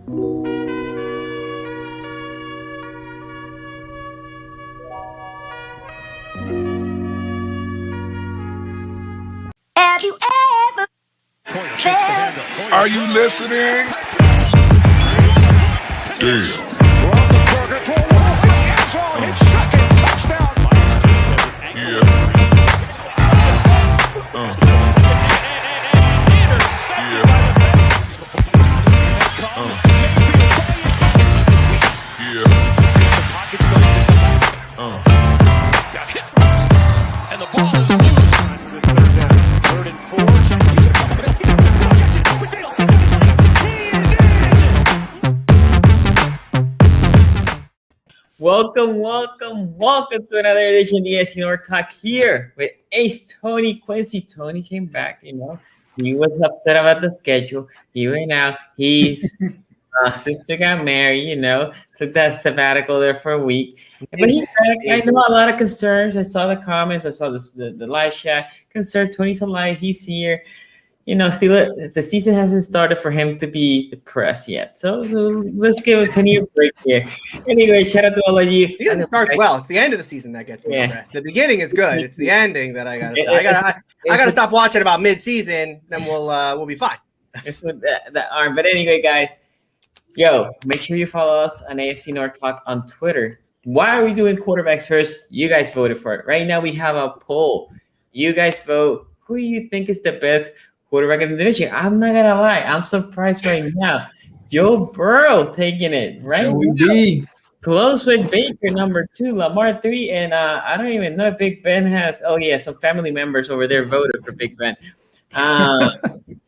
Have you ever felt? Are you listening? Damn. Roethlisberger throw all the way to the end zone. His second touchdown. Yeah. And the ball is loose. Third and 4. Welcome to another edition of the AFC North Talk here with Ace Tony Quincy. Tony came back, He was upset about the schedule. He went out. His sister got married, took that sabbatical there for a week. But he's back. I know a lot of concerns. I saw the comments. I saw the live chat. Concerned Tony's alive. He's here. Still, the season hasn't started for him to be depressed yet. So let's give Tony a break here. Anyway, shout out to all of you. The season starts well. It's the end of the season that gets me depressed. The beginning is good. It's the ending that I gotta stop watching about mid-season. Then we'll be fine. It's with that arm. But anyway, guys, make sure you follow us on AFC North Talk on Twitter. Why are we doing quarterbacks first? You guys voted for it. Right now we have a poll. You guys vote. Who do you think is the best quarterback in the division? I'm not gonna lie, I'm surprised right now. Joe Burrow taking it right now. Close with Baker, number 2, Lamar 3, and I don't even know if Big Ben has. Oh yeah, some family members over there voted for Big Ben. Well,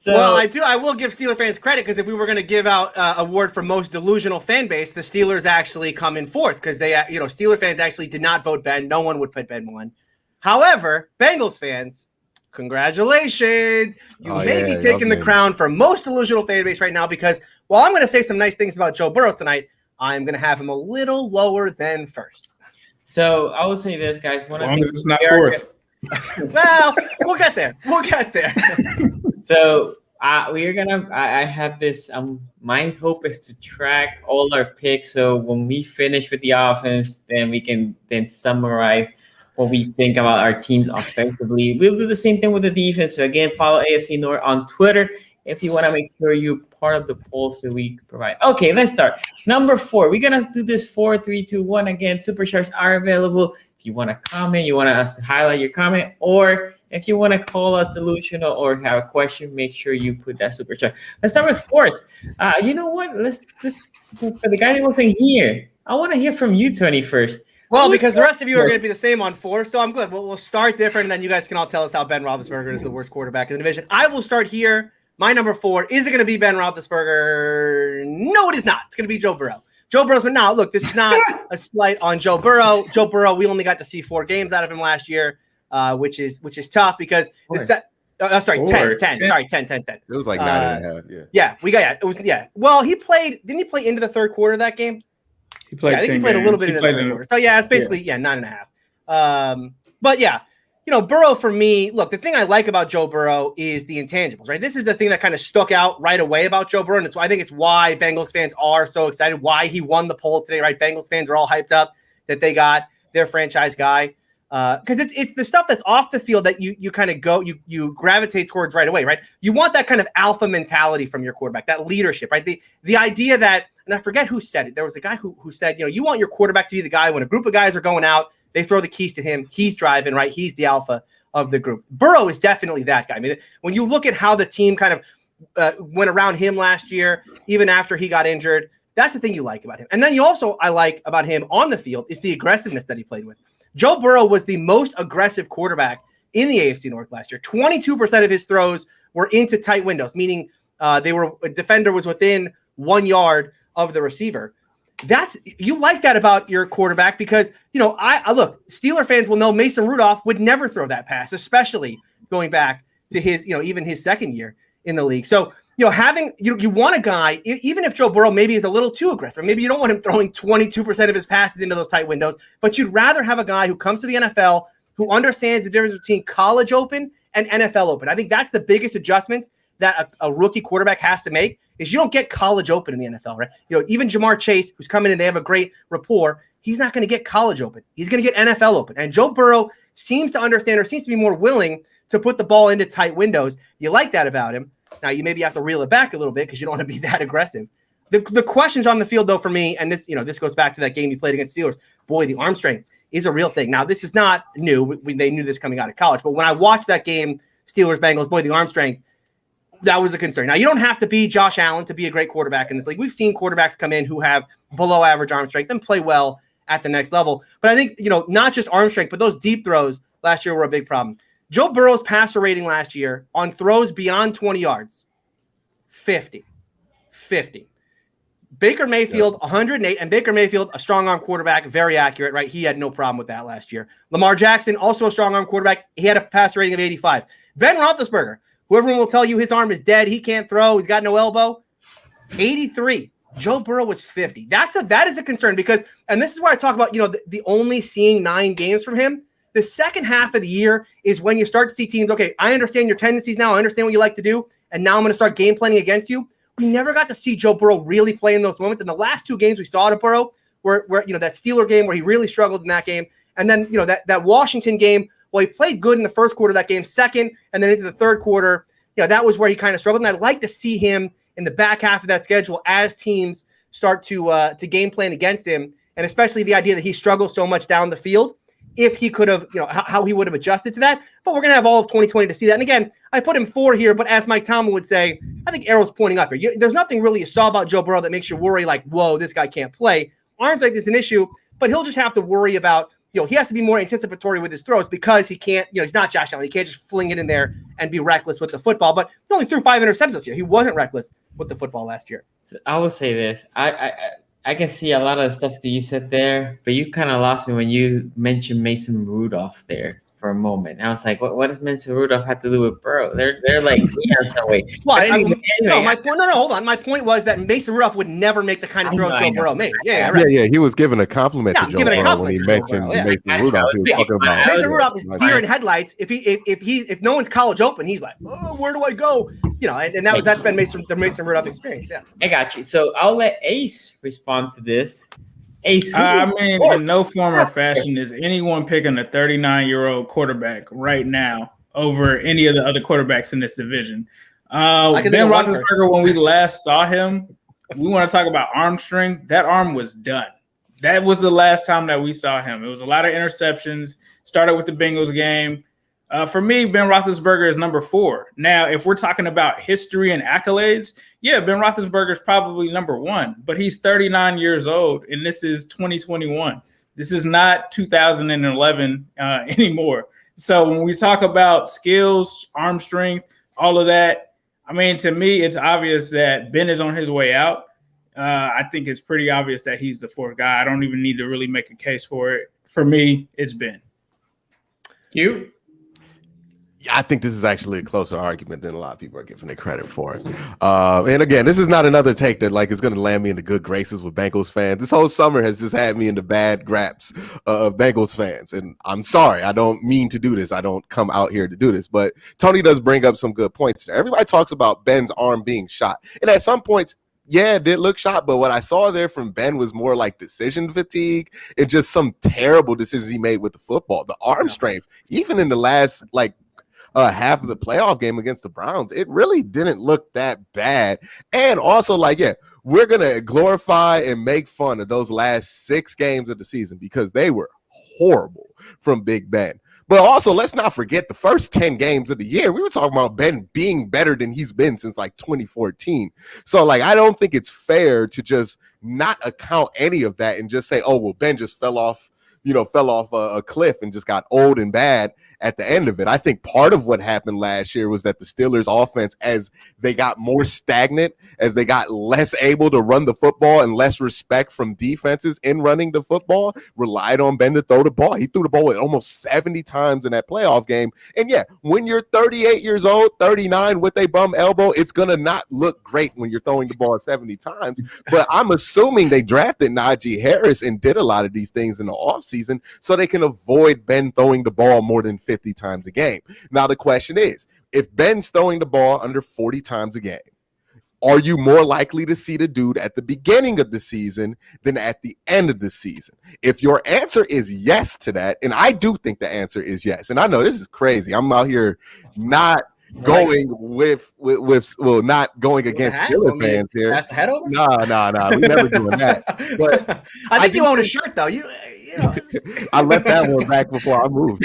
I will give Steeler fans credit, because if we were going to give out award for most delusional fan base, the Steelers actually come in fourth, because they, Steeler fans actually did not vote Ben. No one would put Ben 1. However, Bengals fans, congratulations. You may be taking the crown for most delusional fan base right now, because while I'm going to say some nice things about Joe Burrow tonight, I'm going to have him a little lower than first. So I will say this, guys. As long as it's not fourth. Well, we'll get there. So I have this. My hope is to track all our picks. So when we finish with the offense, then we can summarize what we think about our teams offensively. We'll do the same thing with the defense. So again, follow AFC North on Twitter if you want to make sure you're part of the polls that we provide. Okay, let's start. Number 4. We're gonna do this 4, 3, 2, 1 again. Super chats are available. If you want to comment, you want us to highlight your comment, or if you want to call us delusional or have a question, make sure you put that super chat. Let's start with 4th. You know what? Let's for the guy that wasn't here. I want to hear from you, Tony, first. Well, because the rest of you are going to be the same on 4, so I'm good. We'll start different, and then you guys can all tell us how Ben Roethlisberger is the worst quarterback in the division. I will start here. My number 4, is it going to be Ben Roethlisberger? No, it is not. It's going to be Joe Burrow. Joe Burrow's been now. Look, this is not a slight on Joe Burrow. Joe Burrow, we only got to see 4 games out of him last year, which is tough because the set. 10. Sorry, 10. 10. It was like 9.5. Yeah, it was. Well, he played. Didn't he play into the third quarter of that game? He played. I think he played a little bit in the third quarter. So yeah, it's basically 9.5. But yeah. Burrow for me, look, the thing I like about Joe Burrow is the intangibles, right? This is the thing that kind of stuck out right away about Joe Burrow. And I think it's why Bengals fans are so excited, why he won the poll today, right? Bengals fans are all hyped up that they got their franchise guy. Because it's the stuff that's off the field that you kind of you gravitate towards right away, right? You want that kind of alpha mentality from your quarterback, that leadership, right? The idea that, and I forget who said it. There was a guy who said, you want your quarterback to be the guy when a group of guys are going out, they throw the keys to him. He's driving, right? He's the alpha of the group. Burrow is definitely that guy. I mean, when you look at how the team kind of went around him last year, even after he got injured, that's the thing you like about him. And then I like about him on the field is the aggressiveness that he played with. Joe Burrow was the most aggressive quarterback in the AFC North last year. 22% of his throws were into tight windows, meaning a defender was within 1 yard of the receiver. You like that about your quarterback because, I look, Steeler fans will know Mason Rudolph would never throw that pass, especially going back to his, even his second year in the league. So, having, you want a guy, even if Joe Burrow maybe is a little too aggressive, maybe you don't want him throwing 22% of his passes into those tight windows, but you'd rather have a guy who comes to the NFL, who understands the difference between college open and NFL open. I think that's the biggest adjustments that a rookie quarterback has to make is you don't get college open in the NFL, right? Even Jamar Chase, who's coming in, they have a great rapport. He's not going to get college open. He's going to get NFL open. And Joe Burrow seems to understand, or seems to be more willing to put the ball into tight windows. You like that about him. Now, you maybe have to reel it back a little bit because you don't want to be that aggressive. The questions on the field, though, for me, and this goes back to that game he played against Steelers. Boy, the arm strength is a real thing. Now, this is not new. They knew this coming out of college. But when I watched that game, Steelers-Bengals, boy, the arm strength, that was a concern. Now, you don't have to be Josh Allen to be a great quarterback in this league. We've seen quarterbacks come in who have below average arm strength and play well at the next level. But I think, not just arm strength, but those deep throws last year were a big problem. Joe Burrow's passer rating last year on throws beyond 20 yards, 50. Baker Mayfield, 108, and Baker Mayfield, a strong arm quarterback, very accurate, right? He had no problem with that last year. Lamar Jackson, also a strong arm quarterback. He had a passer rating of 85. Ben Roethlisberger, who everyone will tell you his arm is dead, he can't throw, he's got no elbow, 83. Joe Burrow was 50. That is a concern because, and this is why I talk about, the only seeing 9 games from him. The second half of the year is when you start to see teams, okay, I understand your tendencies now, I understand what you like to do, and now I'm going to start game planning against you. We never got to see Joe Burrow really play in those moments. And the last 2 games we saw to Burrow were that Steeler game where he really struggled in that game. And then, that Washington game, well, he played good in the first quarter of that game, second, and then into the third quarter, that was where he kind of struggled. And I'd like to see him in the back half of that schedule as teams start to game plan against him. And especially the idea that he struggles so much down the field, if he could have, how he would have adjusted to that. But we're going to have all of 2020 to see that. And again, I put him 4 here, but as Mike Tomlin would say, I think arrow's pointing up here. There's nothing really you saw about Joe Burrow that makes you worry like, whoa, this guy can't play. Arm strength is an issue, but he'll just have to worry about, he has to be more anticipatory with his throws because he can't, he's not Josh Allen. He can't just fling it in there and be reckless with the football. But he only threw 5 interceptions this year. He wasn't reckless with the football last year. So I will say this. I can see a lot of the stuff that you said there, but you kind of lost me when you mentioned Mason Rudolph there for a moment. I was like, what does Mason Rudolph have to do with Burrow? They're like in some way. Well, hold on. My point was that Mason Rudolph would never make the kind of throws Joe Burrow made. Yeah, right. Yeah. He was giving a compliment to Joe Burrow when he mentioned Mason Rudolph. He was talking about Mason Rudolph is here in headlights. If no one's college open, he's like, oh, where do I go? And that's been the Mason Rudolph experience. Yeah, I got you. So I'll let Ace respond to this. Ace, in no form or fashion is anyone picking a 39-year-old quarterback right now over any of the other quarterbacks in this division. Ben Roethlisberger, when we last saw him, we want to talk about arm strength. That arm was done. That was the last time that we saw him. It was a lot of interceptions. Started with the Bengals game. For me, Ben Roethlisberger is number 4. Now, if we're talking about history and accolades, Ben Roethlisberger is probably number 1, but he's 39 years old, and this is 2021. This is not 2011 anymore. So when we talk about skills, arm strength, all of that, to me, it's obvious that Ben is on his way out. I think it's pretty obvious that he's the 4th guy. I don't even need to really make a case for it. For me, it's Ben. You? I think this is actually a closer argument than a lot of people are giving it credit for it. And again, this is not another take that is going to land me in the good graces with Bengals fans. This whole summer has just had me in the bad graps of Bengals fans. And I'm sorry, I don't mean to do this. I don't come out here to do this. But Tony does bring up some good points there. Everybody talks about Ben's arm being shot. And at some points, it did look shot, but what I saw there from Ben was more like decision fatigue and just some terrible decisions he made with the football. The arm strength, even in the last half of the playoff game against the Browns, it really didn't look that bad. And also, we're going to glorify and make fun of those last 6 games of the season because they were horrible from Big Ben. But also, let's not forget the first 10 games of the year. We were talking about Ben being better than he's been since 2014. So I don't think it's fair to just not account any of that and just say, oh, well, Ben just fell off a cliff and just got old and bad at the end of it. I think part of what happened last year was that the Steelers offense, as they got more stagnant, as they got less able to run the football and less respect from defenses in running the football, relied on Ben to throw the ball. He threw the ball almost 70 times in that playoff game. And when you're 38 years old, 39 with a bum elbow, it's going to not look great when you're throwing the ball 70 times. But I'm assuming they drafted Najee Harris and did a lot of these things in the offseason so they can avoid Ben throwing the ball more than 50 times a game. Now, the question is, if Ben's throwing the ball under 40 times a game, Are you more likely to see the dude at the beginning of the season than at the end of the season? If your answer is yes to that, and I do think the answer is yes, and I know this is crazy. I'm out here not going with not going against Steelers fans here. Pass the head over? Nah. We never doing that. But I think you own a shirt though. You know. I left that one back before I moved.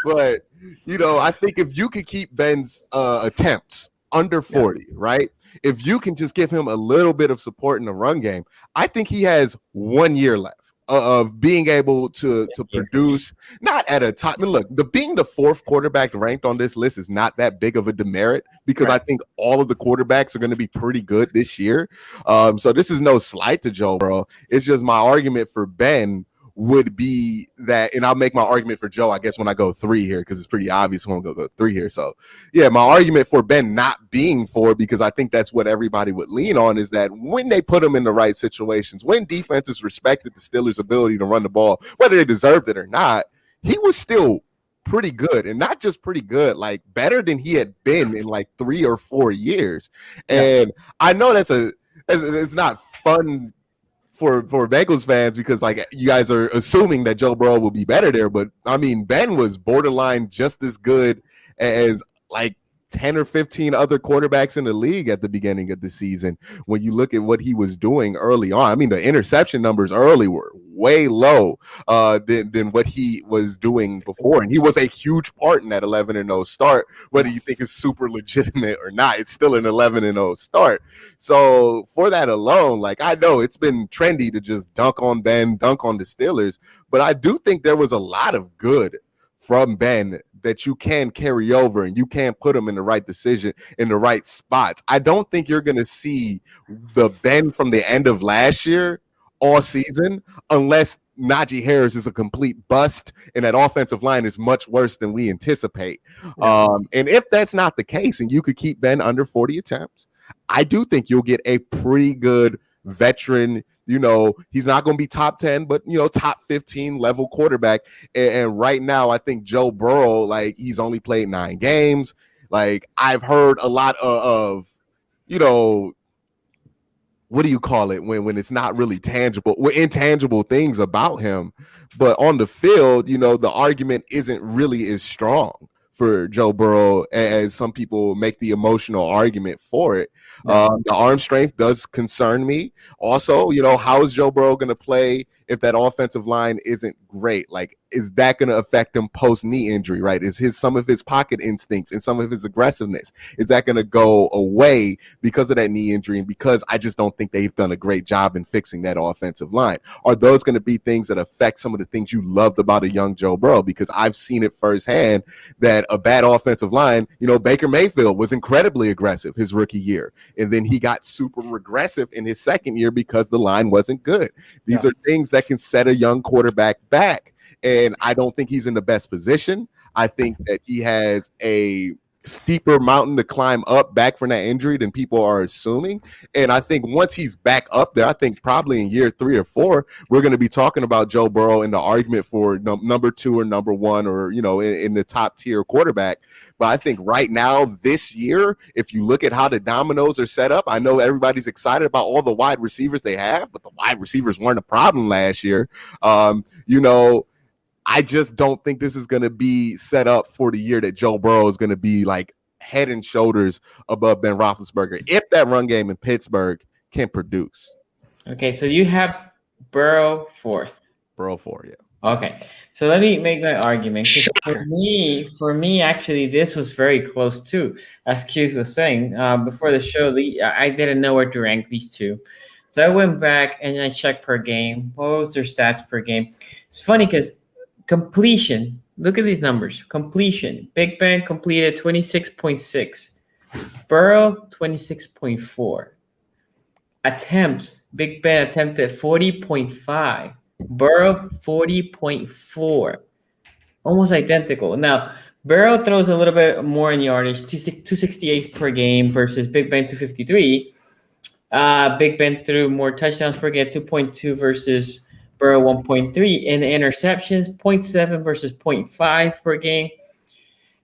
But you know, I think if you could keep Ben's attempts under 40, right? If you can just give him a little bit of support in the run game, I think he has 1 year left of being able to produce, not at a top. I mean, look, being the 4th quarterback ranked on this list is not that big of a demerit because I think all of the quarterbacks are going to be pretty good this year. So this is no slight to Joe Burrow. It's just my argument for Ben would be that, and I'll make my argument for Joe, I guess, when I go 3 here, because it's pretty obvious when I go 3 here. So, yeah, my argument for Ben not being 4, because I think that's what everybody would lean on, is that when they put him in the right situations, when defenses respected the Steelers' ability to run the ball, whether they deserved it or not, he was still pretty good, and not just pretty good, like better than he had been in like 3 or 4 years. And I know it's not fun for Bengals fans because like you guys are assuming that Joe Burrow will be better there, but I mean Ben was borderline just as good as like 10 or 15 other quarterbacks in the league at the beginning of the season. When you look at what he was doing early on, I mean the interception numbers early were way low than what he was doing before, and he was a huge part in that 11-0 start. Whether you think it's super legitimate or not, it's still an 11-0 start. So for that alone, like I know it's been trendy to just dunk on Ben, dunk on the Steelers, but I do think there was a lot of good from Ben that you can carry over and you can put them in the right decision in the right spots. I don't think you're going to see the Ben from the end of last year all season unless Najee Harris is a complete bust and that offensive line is much worse than we anticipate. And if that's not the case and you could keep Ben under 40 attempts, I do think you'll get a pretty good veteran, you know, he's not going to be top 10, but, you know, top 15 level quarterback. And right now, I think Joe Burrow, like, he's only played 9 games. Like, I've heard a lot of you know, what do you call it when it's not really tangible, intangible things about him. But on the field, you know, the argument isn't really as strong for Joe Burrow as some people make the emotional argument for it. The arm strength does concern me. Also, you know, how is Joe Burrow going to play if that offensive line isn't great? Like, is that going to affect him post-knee injury, right? Is some of his pocket instincts and some of his aggressiveness, is that going to go away because of that knee injury? And because I just don't think they've done a great job in fixing that offensive line. Are those going to be things that affect some of the things you loved about a young Joe Burrow? Because I've seen it firsthand that a bad offensive line, you know, Baker Mayfield was incredibly aggressive his rookie year. And then he got super regressive in his second year because the line wasn't good. These are things that can set a young quarterback back. And I don't think he's in the best position. I think that he has a steeper mountain to climb up back from that injury than people are assuming. And I think once he's back up there, I think probably in year 3 or 4, we're going to be talking about Joe Burrow in the argument for number 2 or number 1 or, you know, in the top tier quarterback. But I think right now this year, if you look at how the dominoes are set up, I know everybody's excited about all the wide receivers they have, but the wide receivers weren't a problem last year. You know, I just don't think this is going to be set up for the year that Joe Burrow is going to be like head and shoulders above Ben Roethlisberger if that run game in Pittsburgh can produce. Okay, so you have Burrow 4th. Burrow 4, yeah. Okay, so let me make my argument. For me, actually, this was very close too. As Keith was saying before the show, I didn't know where to rank these two. So I went back and I checked per game. What was their stats per game? It's funny because completion, look at these numbers. Completion, Big Ben completed 26.6. Burrow, 26.4. Attempts, Big Ben attempted 40.5. Burrow, 40.4. Almost identical. Now, Burrow throws a little bit more in yardage, 268 per game versus Big Ben, 253. Big Ben threw more touchdowns per game, 2.2 versus Burrow 1.3, and the interceptions 0.7 versus 0.5 per game.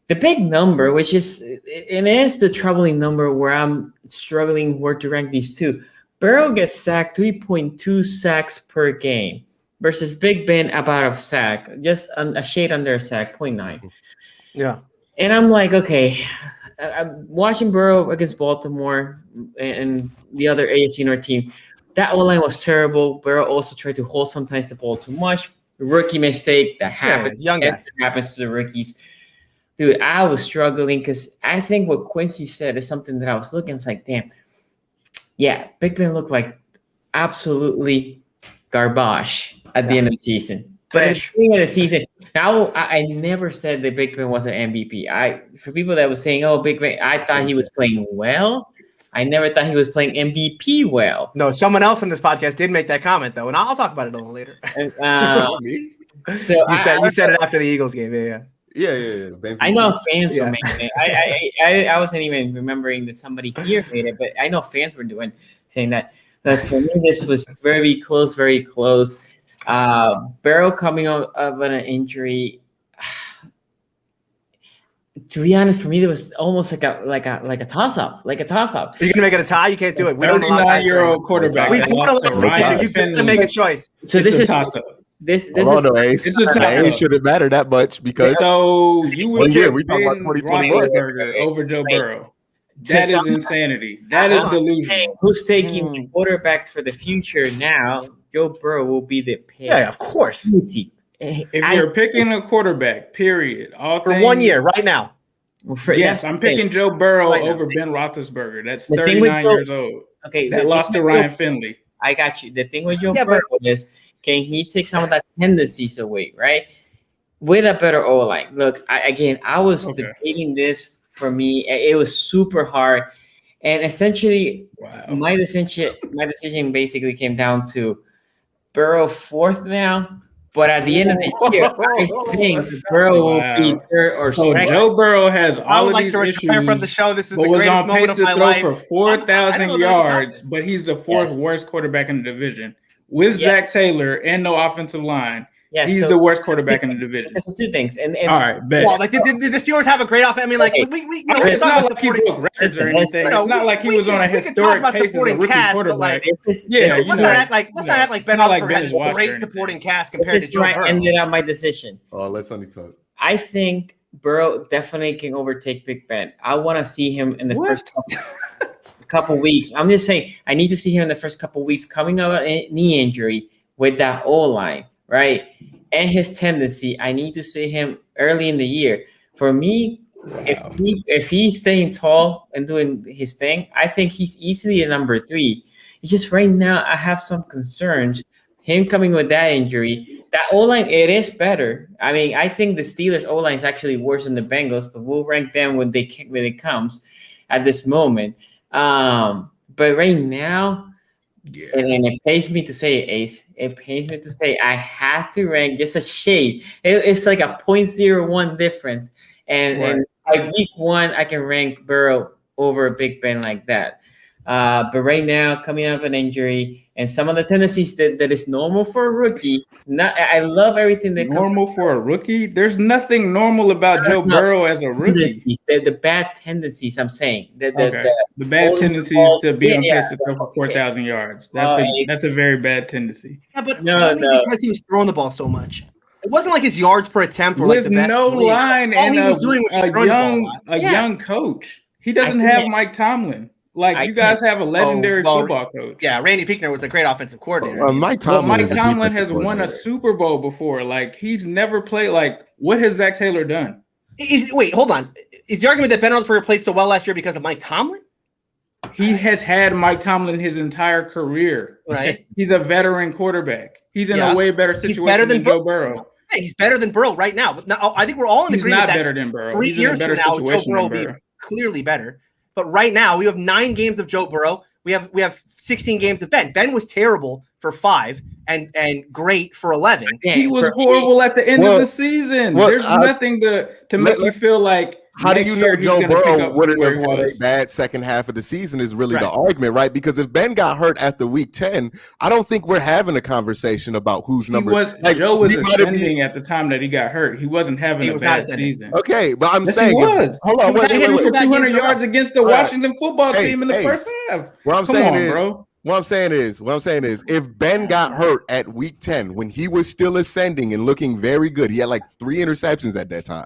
The big number, which is, and it is the troubling number where I'm struggling where to rank these two. Burrow gets sacked 3.2 sacks per game versus Big Ben about a sack, just a shade under a sack, 0.9. Yeah. And I'm like, okay, I'm watching Burrow against Baltimore and the other AFC North team. That O-line was terrible. Burrow also tried to hold sometimes the ball too much. Rookie mistake that happens. Young guy. Happens to the rookies. Dude, I was struggling because I think what Quincy said is something that I was looking. I was like, damn. Yeah, Big Ben looked like absolutely garbage at the end of the season. But at the beginning of the season, now I never said that Big Ben was an MVP. For people that was saying, oh, Big Ben, I thought he was playing well. I never thought he was playing MVP well. No, someone else on this podcast did make that comment, though, and I'll talk about it a little later. Me? So you said it after the Eagles game. Yeah. I know fans were making it. I wasn't even remembering that somebody here made it, but I know fans were saying that. But for me, this was very close, very close. Burrow coming up of an injury. To be honest, for me, it was almost like a toss-up. You're gonna make it a tie. You can't do it. We don't allow 39-year-old quarterback. We don't allow ties. You can make a choice. So this is a toss-up. This Ace. It's a toss-up. It shouldn't matter that much because so you would get we talking about 2021 Roethlisberger over Joe Burrow. That is insanity. That is delusional. Who's taking the quarterback for the future now? Joe Burrow will be the pick. Yeah, of course. If you're picking a quarterback, period, for 1 year, right now. Yes, I'm picking Joe Burrow over Ben Roethlisberger. That's 39 years old. Okay, that lost to Ryan Finley. I got you. The thing with Joe Burrow is, can he take some of that tendencies away, right? With a better O-line. Look, I was debating this. For me, it was super hard, and essentially, my decision basically came down to Burrow fourth now. But at the end of the year, I think Burrow will be third or second. Joe Burrow has all of these issues. From the show. This is the was greatest on pace moment to of my throw life. for 4,000 yards, but he's the fourth worst quarterback in the division with Zach Taylor and no offensive line. Yeah, he's the worst quarterback in the division. So two things. And all right, bet. Well, like did the Steelers have a great offense? I mean, like it's not like he broke records or anything. It's not like he was on a historic pace as a rookie quarterback. Let's not act like Ben Roethlisberger had a great supporting cast compared to Joe Burrow. Ended up my decision. Oh, let's only talk. I think Burrow definitely can overtake Big Ben. I want to see him in the first couple weeks. I'm just saying, I need to see him in the first couple weeks coming out of a knee injury with that O-line. Right, and his tendency, I need to see him early in the year. For me, if he's staying tall and doing his thing, I think he's easily a number 3. It's just right now I have some concerns. Him coming with that injury, that O-line, it is better. I mean, I think the Steelers O-line is actually worse than the Bengals, but we'll rank them when it comes at this moment. But right now. Yeah. And it pains me to say it, Ace. It pains me to say I have to rank just a shade. It's like a 0.01 difference. And like week 1, I can rank Burrow over Big Ben like that. But right now, coming out of an injury and some of the tendencies that is normal for a rookie. I love everything that normal for a rookie. There's nothing normal about Joe Burrow as a rookie. The bad tendencies. I'm saying the bad tendencies to be on pace to throw for 4,000 yards. That's a very bad tendency. Yeah, but because he was throwing the ball so much. It wasn't like his yards per attempt were with like the best no line all and he was doing was a young coach. He doesn't have Mike Tomlin. Like you guys have a legendary football coach. Yeah, Randy Fichtner was a great offensive coordinator. Mike Tomlin has won a Super Bowl before. Like he's never played. Like what has Zach Taylor done? Wait, hold on. Is the argument that Ben Roethlisberger played so well last year because of Mike Tomlin? He has had Mike Tomlin his entire career. Right. He's a veteran quarterback. He's in a way better situation than Joe Burrow. Yeah, he's better than Burrow right now. But now, I think we're all in agreement that he's not better than Burrow. 3 years from now, Joe Burrow will be clearly better. But right now, we have 9 games of Joe Burrow. We have 16 games of Ben. Ben was terrible for 5 and great for 11. He was horrible at the end of the season. There's nothing to make you feel like How do you know Joe Burrow wouldn't have had a was. bad second half of the season is really the argument, right? Because if Ben got hurt after week 10, I don't think we're having a conversation about who's number. Joe was ascending at the time that he got hurt. He wasn't having a bad season. Okay, but I'm yes, saying he was. Hold on, wait. 200 yards against the Washington football team in the first half. What I'm saying is, if Ben got hurt at week 10 when he was still ascending and looking very good, he had like 3 interceptions at that time.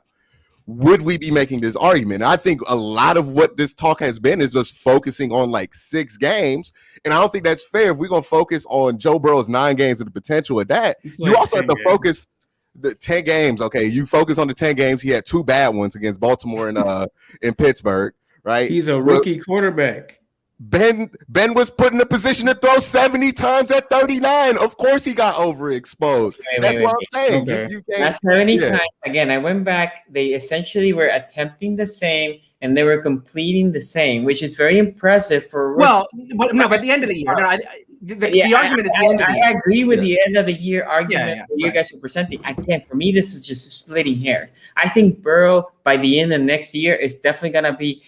Would we be making this argument? I think a lot of what this talk has been is just focusing on like 6 games. And I don't think that's fair if we're going to focus on Joe Burrow's 9 games and the potential of that. You also have to focus the 10 games. Okay, you focus on the 10 games. He had 2 bad ones against Baltimore and in Pittsburgh, right? He's a rookie quarterback. Ben was put in a position to throw 70 times at 39. Of course he got overexposed. That's what I'm saying. Okay. That's 70 times. Again, I went back. They essentially were attempting the same and they were completing the same, which is very impressive for. Well, but at the end of the year, the argument is the end of the year. I agree with the end of the year argument that you guys were presenting. Again, for me, this is just splitting hair. I think Burrow by the end of next year is definitely gonna be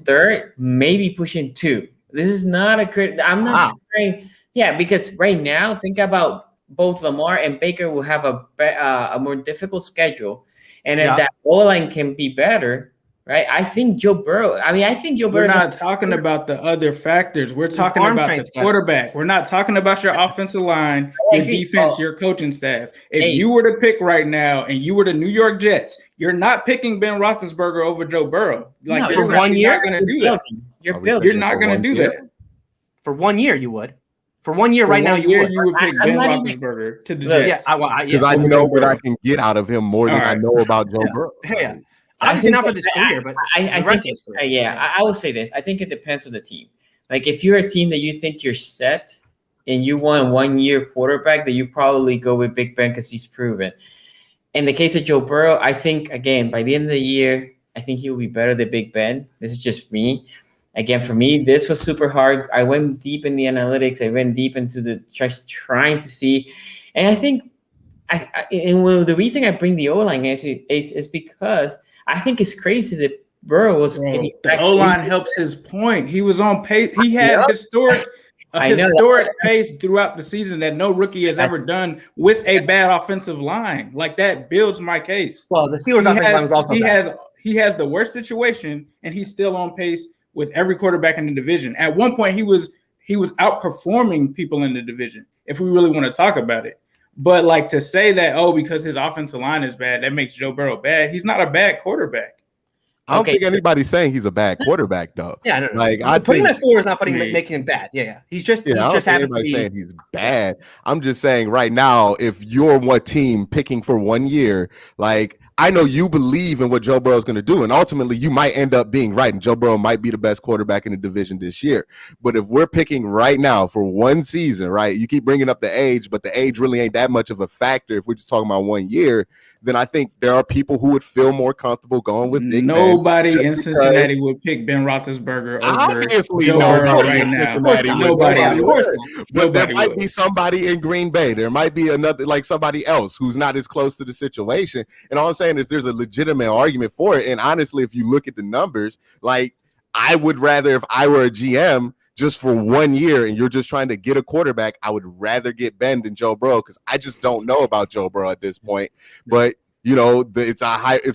3rd, maybe pushing 2. This is not I'm not saying, because right now, think about both Lamar and Baker will have a more difficult schedule. And if that O-line can be better, right? I think Joe Burrow. We're not talking about the other factors. We're talking about the quarterback. We're not talking about your offensive line, your defense, your coaching staff. If you were to pick right now and you were the New York Jets, you're not picking Ben Roethlisberger over Joe Burrow. Like, for 1 year, not going to do that. You're not going to do that. For 1 year, you would. For 1 year, right now, you would. You would pick Ben Roethlisberger to the Jets. Because I know what I can get out of him more than I know about Joe Burrow. Yeah. Obviously not for this career, but I will say this. I think it depends on the team. Like, if you're a team that you think you're set and you want a 1 year quarterback, that you probably go with Big Ben because he's proven. In the case of Joe Burrow, I think, again, by the end of the year, I think he will be better than Big Ben. This is just me. Again, for me, this was super hard. I went deep in the analytics. I went deep into just trying to see. And I think the reason I bring the O-line is because I think it's crazy that Burrow was getting the O-line helps his point. He was on pace. He had historic pace throughout the season that no rookie has ever done with a bad offensive line. Like, that builds my case. Well, the Steelers' offensive line was also bad. He has the worst situation, and he's still on pace with every quarterback in the division. At one point, he was outperforming people in the division, if we really want to talk about it. But, like, to say that, because his offensive line is bad, that makes Joe Burrow bad. He's not a bad quarterback. I don't think anybody's saying he's a bad quarterback, though. Yeah, I don't know. Like, putting him at 4 is not making him bad. Yeah. He's just happens to be saying he's bad. I'm just saying right now, if you're one team picking for 1 year, like, I know you believe in what Joe Burrow is going to do, and ultimately you might end up being right, and Joe Burrow might be the best quarterback in the division this year. But if we're picking right now for 1 season, right, you keep bringing up the age, but the age really ain't that much of a factor if we're just talking about 1 year, then I think there are people who would feel more comfortable going with Big Ben. Nobody in Cincinnati would pick Ben Roethlisberger over Joe Burrow right now. Nobody would. But there might be somebody in Green Bay. There might be another, like, somebody else who's not as close to the situation. And all I'm saying is there's a legitimate argument for it. And honestly, if you look at the numbers, like, I would rather, if I were a GM, just for 1 year and you're just trying to get a quarterback, I would rather get Ben than Joe Burrow, because I just don't know about Joe Burrow at this point. But, you know, it's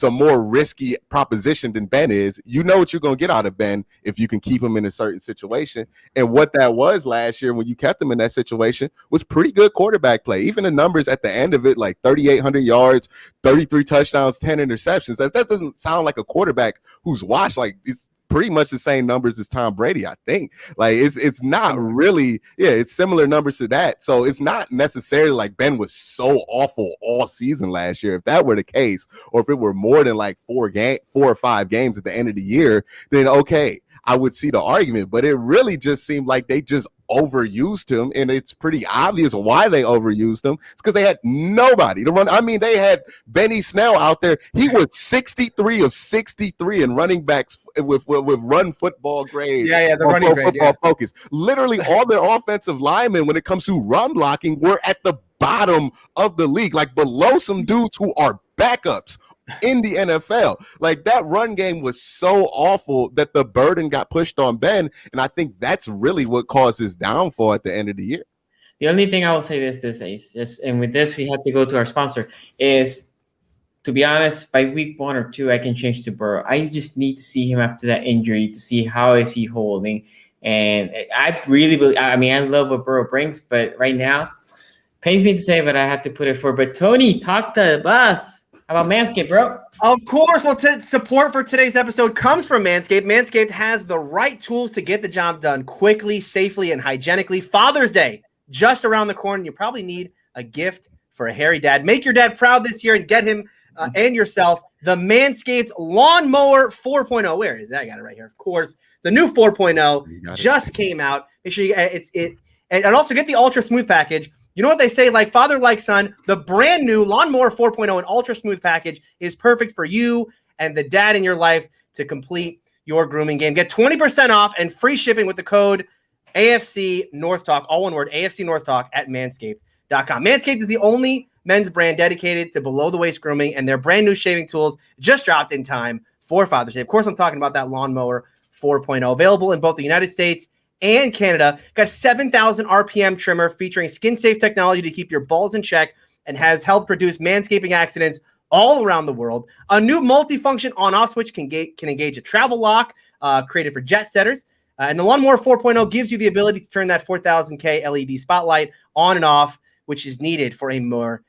a more risky proposition than Ben is. You know what you're going to get out of Ben if you can keep him in a certain situation. And what that was last year when you kept him in that situation was pretty good quarterback play. Even the numbers at the end of it, like 3,800 yards, 33 touchdowns, 10 interceptions. That doesn't sound like a quarterback who's washed. Like, it's pretty much the same numbers as Tom Brady, I think. Like, it's not really, it's similar numbers to that. So it's not necessarily like Ben was so awful all season last year. If that were the case, or if it were more than like 4 or 5 games at the end of the year, then okay, I would see the argument. But it really just seemed like they just overused him, and it's pretty obvious why they overused him. It's because they had nobody to run. I mean, they had Benny Snell out there. He was 63 of 63 in running backs with run football grades. The running grade, football focus. Literally all their offensive linemen, when it comes to run blocking, were at the bottom of the league, like below some dudes who are backups in the NFL. Like, that run game was so awful that the burden got pushed on Ben, and I think that's really what caused his downfall at the end of the year. The only thing I will say this Ace, and with this we have to go to our sponsor, is, to be honest, by week 1 or 2, I can change to Burrow. I just need to see him after that injury to see how is he holding. And I really believe, I mean, I love what Burrow brings, but right now, pains me to say, but I have to put it for. But Tony, talk to us about Manscaped, bro. Of course. Well, support for today's episode comes from Manscaped. Manscaped has the right tools to get the job done quickly, safely, and hygienically. Father's Day, just around the corner. You probably need a gift for a hairy dad. Make your dad proud this year and get him and yourself the Manscaped Lawnmower 4.0. Where is that? I got it right here. Of course, the new 4.0 just came out. Make sure you and also get the Ultra Smooth package. You know what they say, like father, like son. The brand new Lawnmower 4.0 and Ultra Smooth package is perfect for you and the dad in your life to complete your grooming game. Get 20% off and free shipping with the code AFC North Talk, all one word, AFC North Talk at manscaped.com. Manscaped is the only men's brand dedicated to below-the-waist grooming, and their brand new shaving tools just dropped in time for Father's Day. Of course, I'm talking about that Lawnmower 4.0, available in both the United States and Canada. Got 7,000 RPM trimmer featuring skin-safe technology to keep your balls in check and has helped reduce manscaping accidents all around the world. A new multifunction on-off switch can engage a travel lock created for jet setters. And the Lawnmower 4.0 gives you the ability to turn that 4000K LED spotlight on and off, which is needed for a more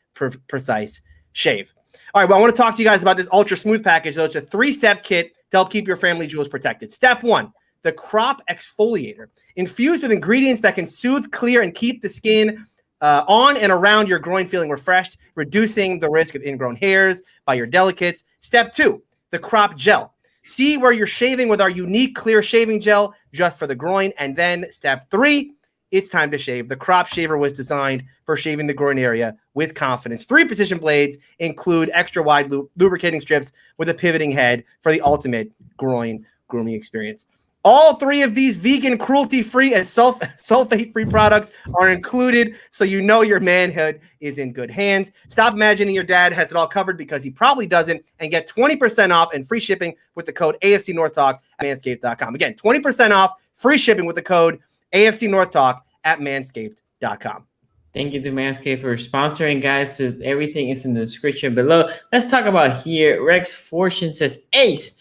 precise shave. All right, well, I want to talk to you guys about this Ultra Smooth package. So it's a 3-step kit to help keep your family jewels protected. Step 1, the Crop Exfoliator. Infused with ingredients that can soothe, clear, and keep the skin on and around your groin feeling refreshed, reducing the risk of ingrown hairs by your delicates. Step 2, the Crop Gel. See where you're shaving with our unique clear shaving gel just for the groin. And then step 3, it's time to shave. The Crop Shaver was designed for shaving the groin area with confidence. 3 precision blades include extra wide lubricating strips with a pivoting head for the ultimate groin grooming experience. All 3 of these vegan, cruelty-free, and sulfate-free products are included, so you know your manhood is in good hands. Stop imagining your dad has it all covered, because he probably doesn't, and get 20% off and free shipping with the code AFC North Talk at manscaped.com. Again, 20% off, free shipping with the code AFC North Talk at manscaped.com. Thank you to Manscaped for sponsoring, guys. So everything is in the description below. Let's talk about here. Rex Fortune says, Ace,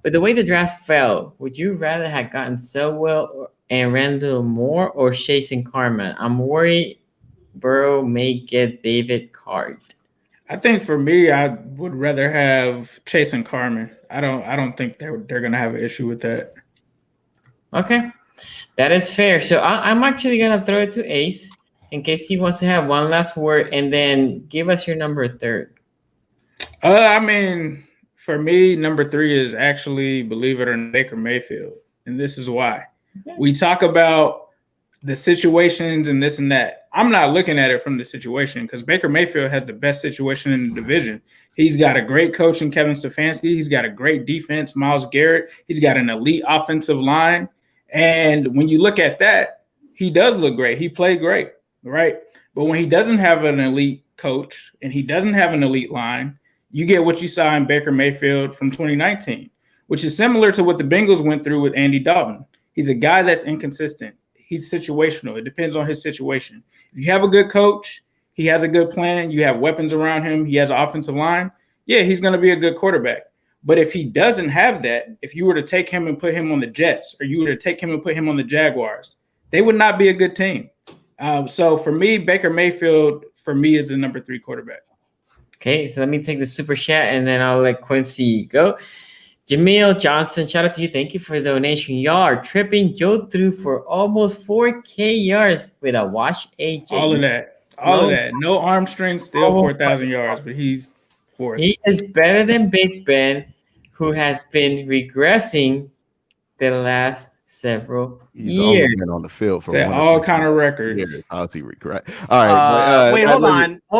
with the way the draft fell, would you rather have gotten Selwell and Randall Moore or Chase and Carman? I'm worried Burrow may get David Card. I think for me, I would rather have Chase and Carman. I don't think they're going to have an issue with that. Okay. That is fair. So I'm actually going to throw it to Ace in case he wants to have one last word, and then give us your number 3. I mean, for me, number 3 is actually, believe it or not, Baker Mayfield. And this is why. Okay. We talk about the situations and this and that. I'm not looking at it from the situation, because Baker Mayfield has the best situation in the division. He's got a great coach in Kevin Stefanski. He's got a great defense, Myles Garrett. He's got an elite offensive line. And when you look at that, he does look great. He played great, right? But when he doesn't have an elite coach and he doesn't have an elite line, you get what you saw in Baker Mayfield from 2019, which is similar to what the Bengals went through with Andy Dalton. He's a guy that's inconsistent. He's situational. It depends on his situation. If you have a good coach, he has a good plan, you have weapons around him, he has an offensive line, yeah, he's going to be a good quarterback. But if he doesn't have that, if you were to take him and put him on the Jets, or you were to take him and put him on the Jaguars, they would not be a good team. So for me, Baker Mayfield, for me, is the number 3 quarterback. Okay, so let me take the super chat, and then I'll let Quincy go. Jamil Johnson, shout out to you. Thank you for the donation. Y'all are tripping. Joe threw for almost 4K yards with a wash AJ. All of that. No arm strength, still 4,000 yards, but he's 4th. He is better than Big Ben, who has been regressing the last several He's years. only been on the field for all kind of records. How's he regret? All right. Wait, hold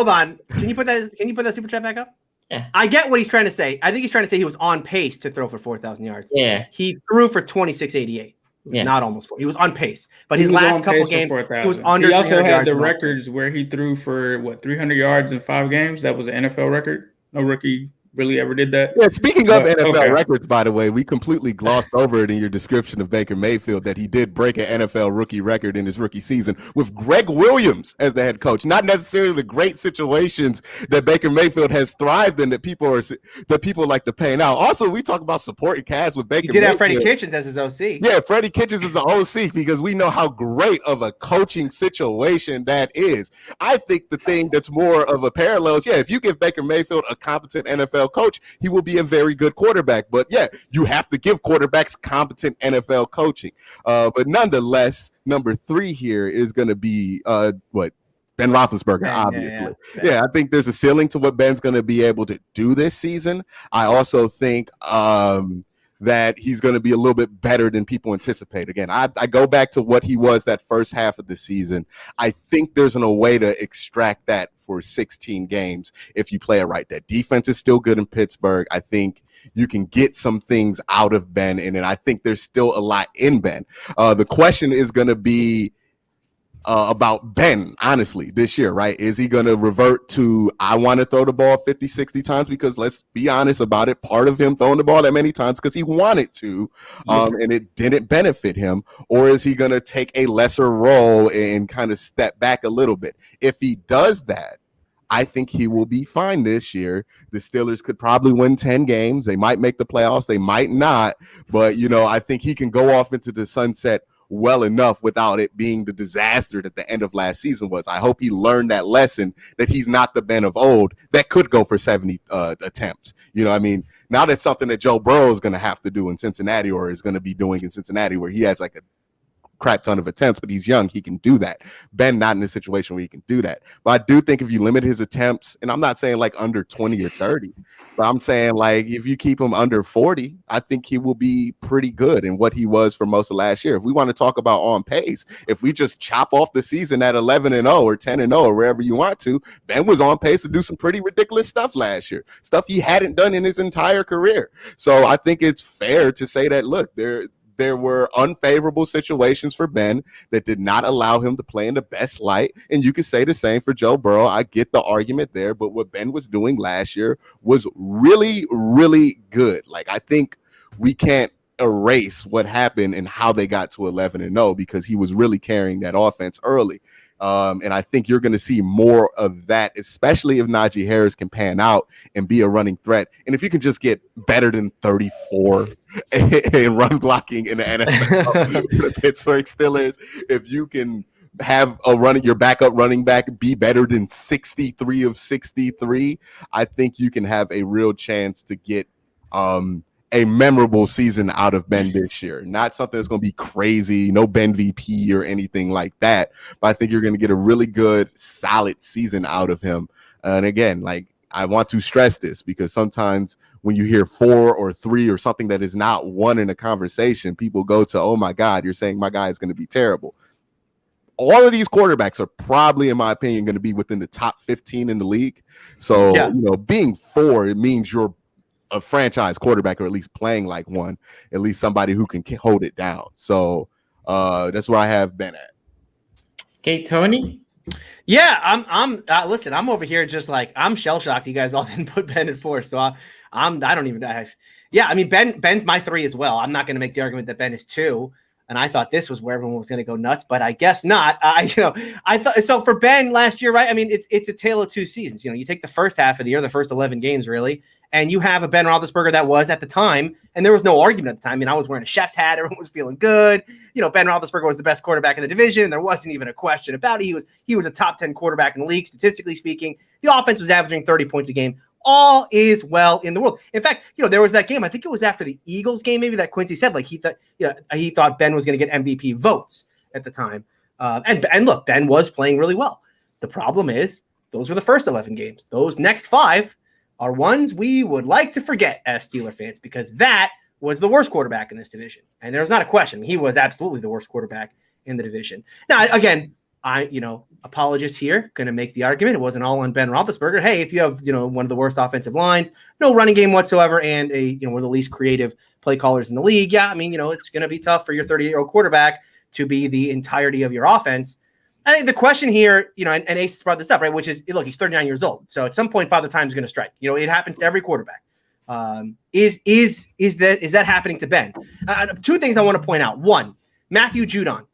on. Can you put that super chat back up? Yeah. I get what he's trying to say. I think he's trying to say he was on pace to throw for 4,000 yards. Yeah. He threw for 2688. Yeah. Not almost 4. He was on pace. But his last couple games, he was under 300 yards. He also had the records where he threw for 300 yards in 5 games. That was an NFL record. No rookie really ever did that. Yeah, speaking of But, NFL okay. records, by the way, we completely glossed over it in your description of Baker Mayfield that he did break an NFL rookie record in his rookie season with Greg Williams as the head coach. Not necessarily the great situations that Baker Mayfield has thrived in that people like to paint out. Also, we talk about supporting cast with Baker He did Mayfield. have Freddie Kitchens as his OC. Yeah, Freddie Kitchens is the OC because we know how great of a coaching situation that is. I think the thing that's more of a parallel is, if you give Baker Mayfield a competent NFL coach, he will be a very good quarterback. But you have to give quarterbacks competent NFL coaching. But nonetheless, number 3 here is going to be Ben Roethlisberger, obviously. Yeah, I think there's a ceiling to what Ben's going to be able to do this season. I also think that he's going to be a little bit better than people anticipate. Again, I go back to what he was that first half of the season. I think there's a way to extract that for 16 games if you play it right. That defense is still good in Pittsburgh. I think you can get some things out of Ben, and I think there's still a lot in Ben. The question is going to be about Ben, honestly, this year, right? Is he going to revert to, I want to throw the ball 50, 60 times? Because let's be honest about it. Part of him throwing the ball that many times because he wanted to, and it didn't benefit him. Or is he going to take a lesser role and kind of step back a little bit? If he does that, I think he will be fine this year. The Steelers could probably win 10 games. They might make the playoffs. They might not. But, I think he can go off into the sunset well enough without it being the disaster that the end of last season was. I hope he learned that lesson, that he's not the Ben of old that could go for 70 attempts. Now that's something that Joe Burrow is going to have to do in Cincinnati, or is going to be doing in Cincinnati, where he has like a crap ton of attempts, but he's young. He can do that. Ben, not in a situation where he can do that. But I do think if you limit his attempts, and I'm not saying like under 20 or 30, but I'm saying like if you keep him under 40, I think he will be pretty good in what he was for most of last year. If we want to talk about on pace, if we just chop off the season at 11-0 or 10-0 or wherever you want to, Ben was on pace to do some pretty ridiculous stuff last year, stuff he hadn't done in his entire career. So I think it's fair to say that, look, there were unfavorable situations for Ben that did not allow him to play in the best light. And you could say the same for Joe Burrow. I get the argument there, but what Ben was doing last year was really, really good. Like, I think we can't erase what happened and how they got to 11-0 because he was really carrying that offense early. And I think you're going to see more of that, especially if Najee Harris can pan out and be a running threat. And if you can just get better than 34 in run blocking in the NFL, the Pittsburgh Steelers, if you can have your backup running back be better than 63 of 63, I think you can have a real chance to get a memorable season out of Ben this year. Not something that's going to be crazy, no Ben VP or anything like that, but I think you're going to get a really good, solid season out of him. And again, like, I want to stress this because sometimes when you hear 4 or 3 or something that is not one in a conversation, people go to, oh my God, you're saying my guy is going to be terrible. All of these quarterbacks are probably, in my opinion, going to be within the top 15 in the league. So, being 4, it means you're a franchise quarterback, or at least playing like one, at least somebody who can hold it down. So that's where I have Ben at. Okay, Tony. Yeah, I'm listen, I'm over here just like, I'm shell shocked you guys all didn't put Ben at 4. So I don't even I mean, Ben's my 3 as well. I'm not going to make the argument that Ben is 2. And I thought this was where everyone was going to go nuts, but I guess not. I thought so for Ben last year, right? I mean, it's a tale of 2 seasons. You take the first half of the year, the first 11 games, really, and you have a Ben Roethlisberger that was at the time, and there was no argument at the time. I mean, I was wearing a chef's hat, everyone was feeling good. Ben Roethlisberger was the best quarterback in the division, and there wasn't even a question about it. He was a top 10 quarterback in the league, statistically speaking. The offense was averaging 30 points a game. All is well in the world. In fact, there was that game. I think it was after the Eagles game, maybe, that Quincy said like he thought Ben was going to get MVP votes at the time. And look, Ben was playing really well. The problem is those were the first 11 games. Those next 5 are ones we would like to forget as Steeler fans, because that was the worst quarterback in this division. And there's not a question. He was absolutely the worst quarterback in the division. Now, again, apologists here going to make the argument it wasn't all on Ben Roethlisberger. Hey, if you have one of the worst offensive lines, no running game whatsoever, and one of the least creative play callers in the league, it's going to be tough for your 38-year-old quarterback to be the entirety of your offense. I think the question here, and Ace brought this up, right? Which is, look, he's 39 years old. So at some point, Father Time is going to strike. It happens to every quarterback. Is that happening to Ben? Two things I want to point out. One, Matthew Judon,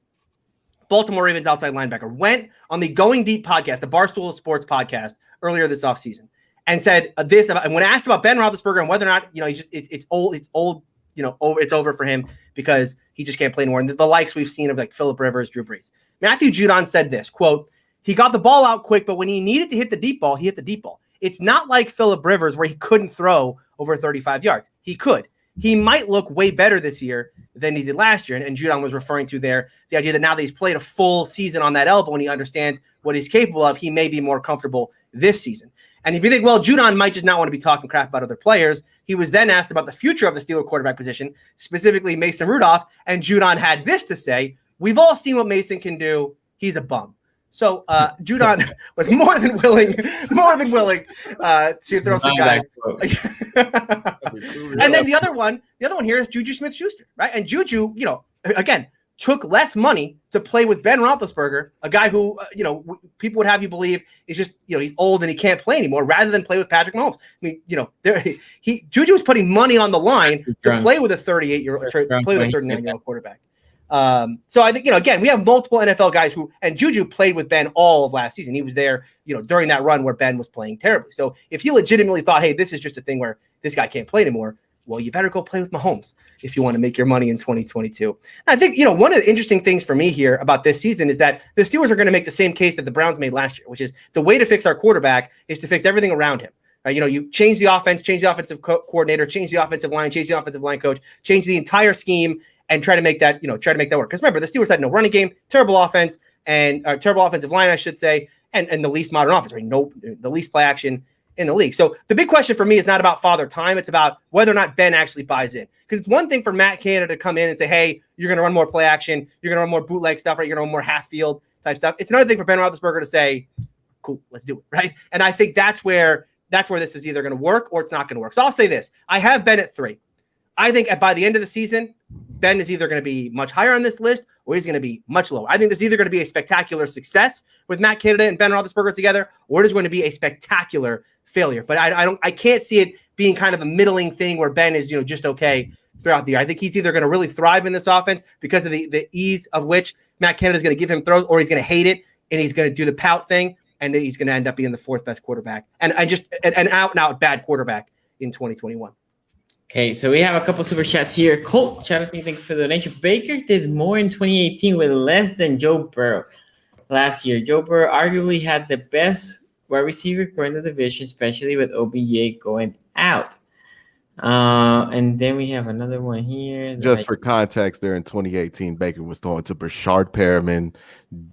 Baltimore Ravens outside linebacker, went on the Going Deep podcast, the Barstool Sports podcast, earlier this offseason, and said this about, and when asked about Ben Roethlisberger and whether or not, it's old, it's over for him because he just can't play anymore. And the likes we've seen of like Phillip Rivers, Drew Brees. Matthew Judon said this, quote, he got the ball out quick, but when he needed to hit the deep ball, he hit the deep ball. It's not like Phillip Rivers where he couldn't throw over 35 yards. He could. He might look way better this year than he did last year. And Judon was referring to there the idea that now that he's played a full season on that elbow and he understands what he's capable of, he may be more comfortable this season. And if you think, well, Judon might just not want to be talking crap about other players, he was then asked about the future of the Steelers quarterback position, specifically Mason Rudolph, and Judon had this to say, we've all seen what Mason can do. He's a bum. So Judon was more than willing to throw some guys. And then the other one here is Juju Smith-Schuster, right? And Juju, again, took less money to play with Ben Roethlisberger, a guy who, people would have you believe is just, he's old and he can't play anymore, rather than play with Patrick Mahomes. I mean, Juju was putting money on the line to play with a 39-year-old quarterback. So I think, again, we have multiple NFL guys and Juju played with Ben all of last season. He was there, during that run where Ben was playing terribly. So if he legitimately thought, hey, this is just a thing where this guy can't play anymore, well, you better go play with Mahomes if you want to make your money in 2022. I think, one of the interesting things for me here about this season is that the Steelers are going to make the same case that the Browns made last year, which is the way to fix our quarterback is to fix everything around him. You change the offense, change the offensive coordinator, change the offensive line, change the offensive line coach, change the entire scheme, and try to make that work. Because remember, the Steelers had no running game, terrible offense, and terrible offensive line, I should say, and the least modern offense, right? The least play action in the league. So the big question for me is not about Father Time. It's about whether or not Ben actually buys in. Because it's one thing for Matt Canada to come in and say, hey, you're going to run more play action. You're going to run more bootleg stuff, right? You're going to run more half field type stuff. It's another thing for Ben Roethlisberger to say, cool, let's do it, right? And I think that's where this is either going to work or it's not going to work. So I'll say this. I have Ben at 3. I think by the end of the season, Ben is either going to be much higher on this list or he's going to be much lower. I think this is either going to be a spectacular success with Matt Canada and Ben Roethlisberger together, or it is going to be a spectacular failure. But I can't see it being kind of a middling thing where Ben is, just okay throughout the year. I think he's either going to really thrive in this offense because of the ease of which Matt Canada is going to give him throws, or he's going to hate it and he's going to do the pout thing, and he's going to end up being the 4th best quarterback and just an out bad quarterback in 2021. Okay, so we have a couple super chats here. Colt, shout out to you for the donation. Baker did more in 2018 with less than Joe Burrow last year. Joe Burrow arguably had the best wide receiver core in the division, especially with OBJ going out. And then we have another one here. Just for context, there in 2018, Baker was throwing to Brashard Perriman,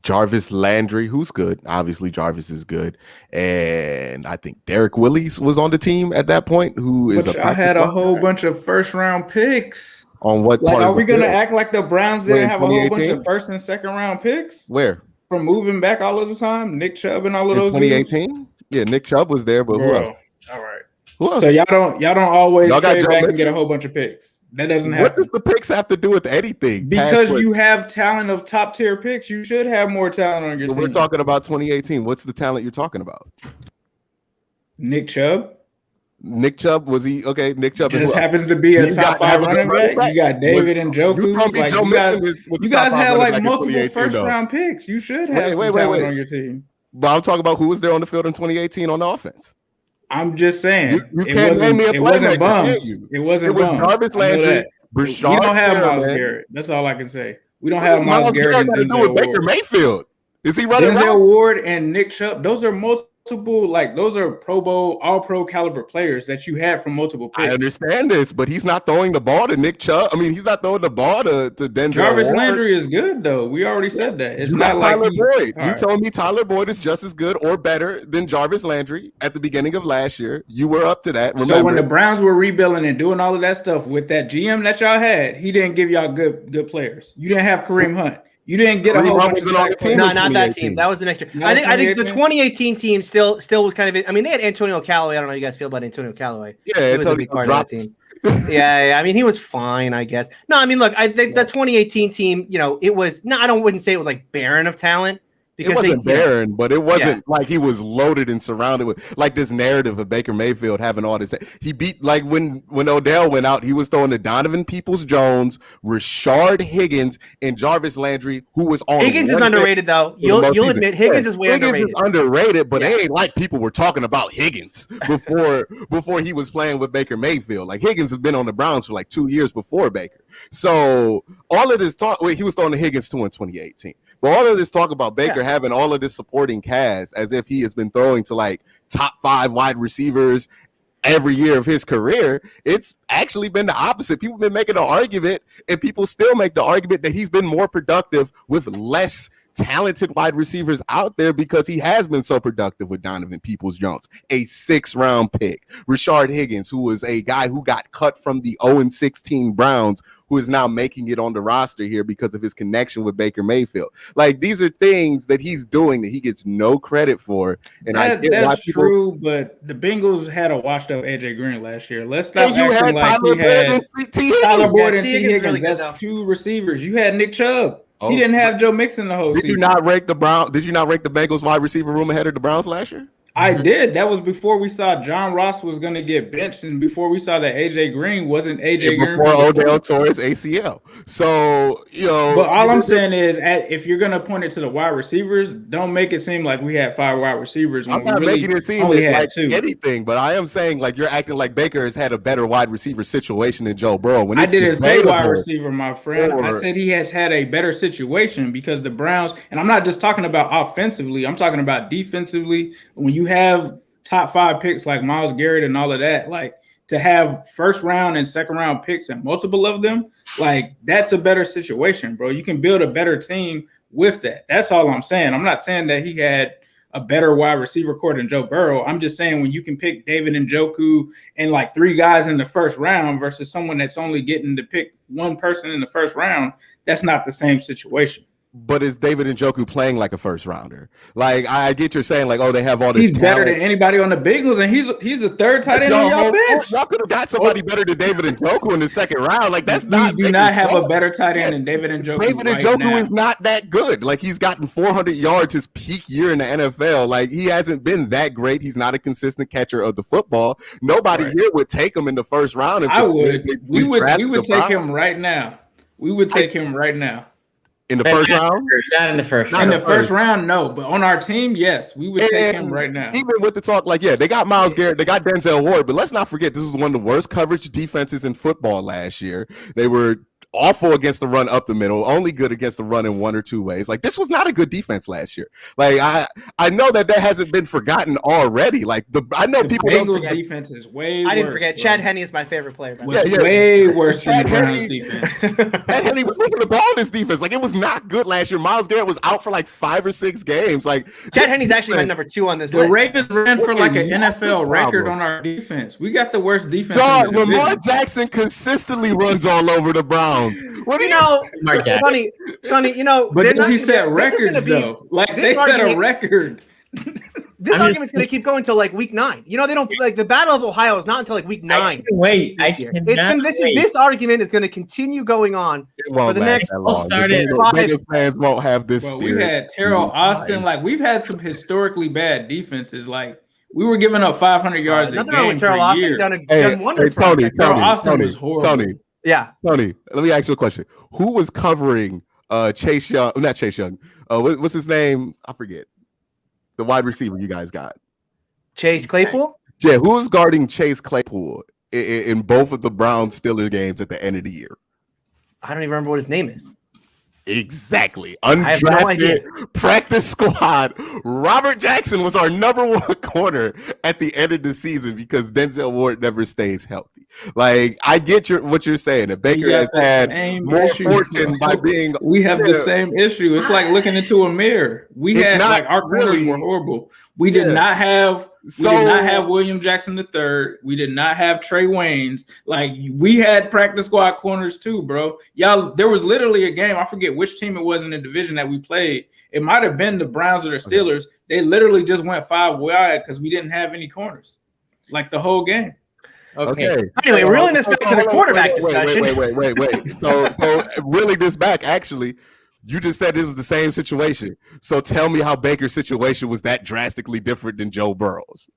Jarvis Landry, who's good. Obviously, Jarvis is good. And I think Derek Willis was on the team at that point, who is I had a whole bunch of first-round picks. On what part? Are we going to act like the Browns didn't have a whole bunch of first- and second-round picks? Where? From moving back all of the time? Nick Chubb and all of those 2018? Yeah, Nick Chubb was there, but who else? All right. So y'all don't always trade back and get a whole bunch of picks. That doesn't happen. What does the picks have to do with anything? Because you have talent of top tier picks, you should have more talent on your team. We're talking about 2018. What's the talent you're talking about? Nick Chubb. Nick Chubb, was he okay? Nick Chubb just happens to be a top 5 running back. You got David and Njoku. You guys had like multiple first round picks. You should have talent on your team. But I'm talking about who was there on the field in 2018 on the offense. I'm just saying it wasn't bums. It wasn't bums. Jarvis Landry. We don't have Myles Garrett. That's all I can say. We don't have Myles Garrett and Denzel Baker Mayfield. Is he running? Denzel Ward and Nick Chubb. Those are those are Pro Bowl, All Pro caliber players that you have from multiple picks. I understand this, but he's not throwing the ball to Nick Chubb. I mean, he's not throwing the ball to Denzel. Jarvis Landry is good though. We already said that. It's not like Tyler Boyd. You told me Tyler Boyd is just as good or better than Jarvis Landry at the beginning of last year. You were up to that. Remember? So when the Browns were rebuilding and doing all of that stuff with that GM that y'all had, he didn't give y'all good players. You didn't have Kareem Hunt. You didn't get a whole bunch of team. No, not that team. That was the next year. I think the 2018 team still was kind of. I mean, they had Antonio Callaway. I don't know how you guys feel about Antonio Callaway. Yeah, he was a big part of that team. Yeah. I mean, he was fine, I guess. No, I mean, look, I think the 2018 team. It was. No, I wouldn't say it was like barren of talent It wasn't barren, but it wasn't like he was loaded and surrounded with like this narrative of Baker Mayfield having all this. He beat like when Odell went out, he was throwing to Donovan Peoples-Jones, Rashard Higgins, and Jarvis Landry, who was on. Higgins is underrated though. You'll admit Higgins is way underrated. Higgins is underrated, but it ain't like people were talking about Higgins before he was playing with Baker Mayfield. Like Higgins has been on the Browns for like 2 years before Baker. So all of this talk, he was throwing to Higgins too in 2018. But all of this talk about Baker having all of this supporting cast as if he has been throwing to like top 5 wide receivers every year of his career, it's actually been the opposite. People have been making the argument, and people still make the argument that he's been more productive with less talented wide receivers out there because he has been so productive with Donovan Peoples-Jones, a 6th-round pick. Rashard Higgins, who was a guy who got cut from the 0-16 Browns, who is now making it on the roster here because of his connection with Baker Mayfield. Like, these are things that he's doing that he gets no credit for. And that's true, but the Bengals had a washed-up AJ Green last year. Let's stop acting like he had Tyler Boyd and T. Higgins. Really that's 2 receivers. You had Nick Chubb. He didn't have Joe Mixon the whole season. Did you not rank the Bengals wide receiver room ahead of the Browns last year? I did. That was before we saw John Ross was going to get benched, and before we saw that AJ Green wasn't AJ Green before Odell tore his ACL. So but all I'm saying is, if you're going to point it to the wide receivers, don't make it seem like we had 5 wide receivers. I'm not making it seem like anything, but I am saying like you're acting like Baker has had a better wide receiver situation than Joe Burrow. When I didn't say wide receiver, my friend. I said he has had a better situation because the Browns, and I'm not just talking about offensively, I'm talking about defensively. When you have top 5 picks like Myles Garrett and all of that, like to have 1st round and 2nd round picks and multiple of them, like that's a better situation, bro. You can build a better team with that. That's all I'm saying. I'm not saying that he had a better wide receiver core than Joe Burrow. I'm just saying when you can pick David Njoku and like 3 guys in the 1st round versus someone that's only getting to pick 1 person in the 1st round, that's not the same situation. But is David Njoku playing like a 1st rounder? Like I get you're saying like, oh, they have all this. He's better than anybody on the Bengals, and he's the 3rd tight end on your bench. Y'all could have got somebody better than David Njoku in the 2nd round. Like that's not. We do not have a better tight end than David Njoku. David Njoku is not that good. Like he's gotten 400 yards his peak year in the NFL. Like he hasn't been that great. He's not a consistent catcher of the football. Nobody here would take him in the 1st round. I would. We would take him right now. We would take him right now. In the 1st round? Not in the 1st round. In the 1st round, no. But on our team, yes, we would take him right now. Even with the talk, like, they got Myles Garrett, they got Denzel Ward, but let's not forget, this is one of the worst coverage defenses in football last year. They were awful against the run up the middle, only good against the run in 1 or 2 ways. Like, this was not a good defense last year. Like, I know that hasn't been forgotten already. Like, I know people Bengals defense is way worse. I didn't forget. Bro. Chad Henne is my favorite player. Way worse than the Browns defense. Chad Henne was making the ball in this defense. Like, it was not good last year. Myles Garrett was out for like 5 or 6 games. Like, Chad Henne's actually my number 2 on this list. The Ravens ran for like an NFL record on our defense. We got the worst defense. Lamar Jackson consistently runs all over the Browns. What do you know? Sonny, but does he set records though? Like they set a record. This argument's going to keep going until like week 9. They don't like the Battle of Ohio is not until like week 9. This argument is going to continue going on for the next. Vegas fans won't have this. Well, we had Terrell Austin. Like we've had some historically bad defenses. Like we were giving up 500 yards a game for a year. Tony, Terrell Austin was horrible. Tony. Yeah. Tony, let me ask you a question. Who was covering Chase Young? Not Chase Young. What's his name? I forget. The wide receiver you guys got. Chase Claypool? Yeah, who was guarding Chase Claypool in both of the Browns-Steelers games at the end of the year? I don't even remember what his name is. Exactly. Undrafted practice squad. Robert Jackson was our number 1 corner at the end of the season because Denzel Ward never stays healthy. Like, I get what you're saying. That Baker has had more fortune by being. We have the same issue. It's like looking into a mirror. Our corners were horrible. We did not have. We did not have William Jackson III. We did not have Trey Waynes. Like we had practice squad corners too, bro. Y'all, there was literally a game. I forget which team it was in the division that we played. It might have been the Browns or the Steelers. They literally just went 5 wide because we didn't have any corners, like the whole game. Okay. Anyway, reeling this back to the quarterback discussion. Wait. So reeling this back, actually, You just said it was the same situation. So tell me how Baker's situation was that drastically different than Joe Burrow's.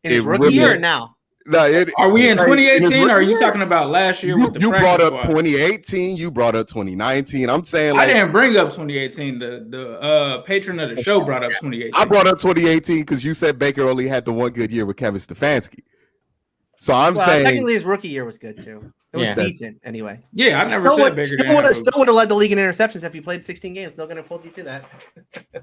In his rookie year or now? No, are we in 2018 or are you talking about last year with the you brought up squad? 2018, you brought up 2019. I'm saying I didn't bring up 2018. The patron of the show brought up 2018. I brought up 2018 because you said Baker only had the one good year with Kevin Stefanski. So I'm saying technically his rookie year was good too. It was decent anyway. Yeah, I never said Baker still would have led the league in interceptions if he played 16 games. Still gonna hold you to that.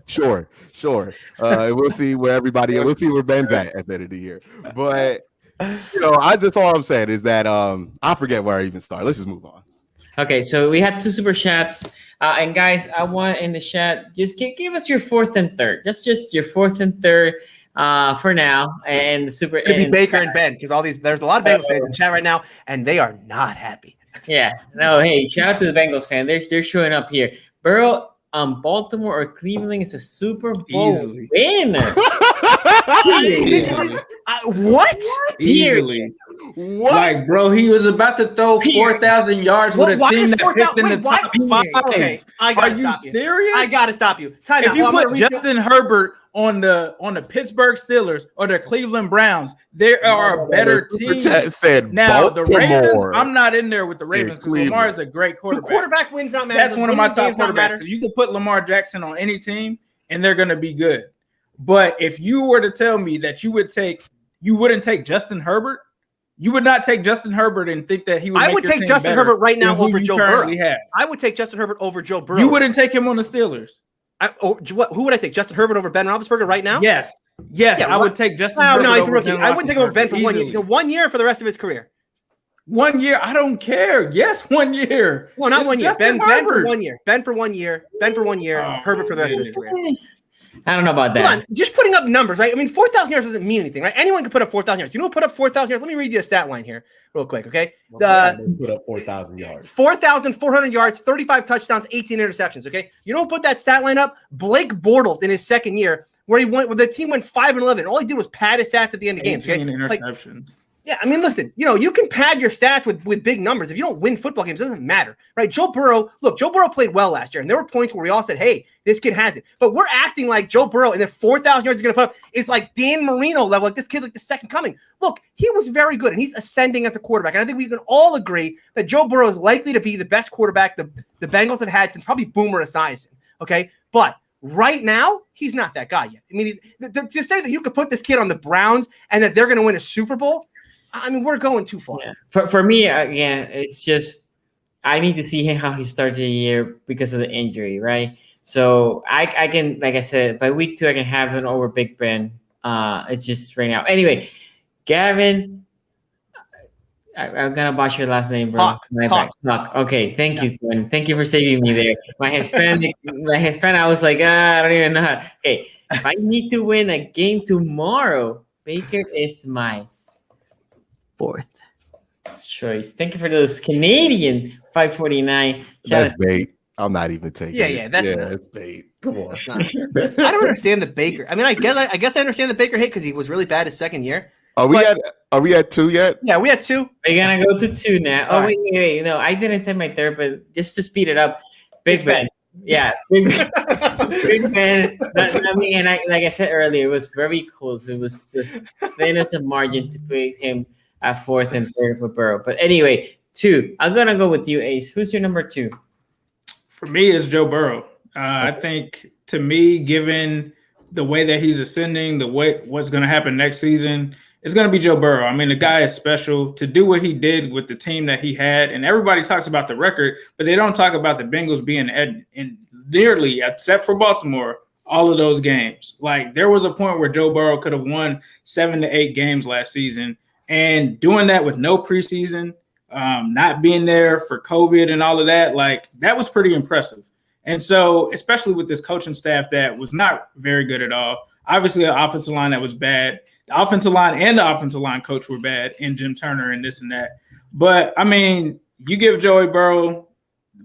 Sure. We'll see where we'll see where Ben's at the end of the year. But all I'm saying is that I forget where I even started. Let's just move on. Okay, so we had 2 super chats. And guys, I want in the chat, just give us your 4th and 3rd. Just your 4th and 3rd for now. And the super It'd be Baker and Ben, because there's a lot of Bengals fans in chat right now, and they are not happy. Yeah. No, hey, shout out to the Bengals fan. They're showing up here. Burrow, Baltimore or Cleveland is a Super Bowl winner. What? Easily. What? Like, bro, he was about to throw 4,000 yards with a team that picked in the top 5. Okay, Are you serious? I gotta stop you. If you put Justin Herbert on the Pittsburgh Steelers or the Cleveland Browns, there are better teams. Now the Ravens, I'm not in there with the Ravens because Lamar is a great quarterback. The quarterback wins not matter. That's one of my top quarterbacks. You can put Lamar Jackson on any team and they're going to be good. But if you were to tell me that you wouldn't take Justin Herbert, you would not take Justin Herbert and think that he would. I would take Justin Herbert right now over Joe Burrow. I would take Justin Herbert over Joe Burrow. You wouldn't take him on the Steelers. Who would I take? Justin Herbert over Ben Roethlisberger right now? Yes. I would take Justin Herbert. No, he's a rookie. I wouldn't take him over Ben for 1 year. So 1 year for the rest of his career. 1 year, I don't care. Yes, 1 year. Well, not 1 year. Ben for 1 year. Ben for 1 year. Ben for 1 year. Herbert for the rest of his career. I don't know about that. Hold on, just putting up numbers, right? I mean, 4,000 yards doesn't mean anything, right? Anyone can put up 4,000 yards. You know who put up 4,000 yards? Let me read you a stat line here real quick, okay? Put up 4,000 yards. 4,400 yards, 35 touchdowns, 18 interceptions, okay? You know who put that stat line up? Blake Bortles in his second year where the team went 5-11. All he did was pad his stats at the end of games, okay? Interceptions. Yeah, I mean, listen, you can pad your stats with big numbers. If you don't win football games, it doesn't matter, right? Joe Burrow played well last year, and there were points where we all said, hey, this kid has it. But we're acting like Joe Burrow and then 4,000 yards he's going to put up is like Dan Marino level, like this kid's like the second coming. Look, he was very good, and he's ascending as a quarterback. And I think we can all agree that Joe Burrow is likely to be the best quarterback the Bengals have had since probably Boomer Esiason, okay? But right now, he's not that guy yet. I mean, to say that you could put this kid on the Browns and that they're going to win a Super Bowl, I mean, we're going too far. Yeah. For me, again, it's just I need to see how he starts the year because of the injury, right? So I can, like I said, by week 2, I can have him over Big Ben. It's just right now. Anyway, Gavin, I'm gonna botch your last name, bro. Hawk. Okay, thank you, Twin. Thank you for saving me there. My Hispanic, I was like, I don't even know how. Okay, if I need to win a game tomorrow, Baker is my 4th choice. Thank you for those Canadian 549. That's bait. I'm not even taking it. That's bait. Come on. I don't understand the Baker. I mean, I guess I understand the Baker hit because he was really bad his second year. Are we at 2 yet? Yeah, we had 2. We're gonna go to 2 now. Wait. No, I didn't say my 3rd, but just to speed it up, Big Ben. Yeah, Big Ben. I mean, and like I said earlier, it was very close. It was the thinnest of margin to put him at 4th and 3rd for Burrow. But anyway, 2. I'm gonna go with you, Ace. Who's your number 2? For me, it's Joe Burrow. I think, to me, given the way that he's ascending, what's going to happen next season, it's going to be Joe Burrow. I mean, the guy is special to do what he did with the team that he had. And everybody talks about the record, but they don't talk about the Bengals being in nearly, except for Baltimore, all of those games. Like, there was a point where Joe Burrow could have won 7 to 8 games last season. And doing that with no preseason, not being there for COVID and all of that, like, that was pretty impressive. And so, especially with this coaching staff that was not very good at all, obviously an offensive line that was bad. The offensive line and the offensive line coach were bad, and Jim Turner and this and that. But, I mean, you give Joey Burrow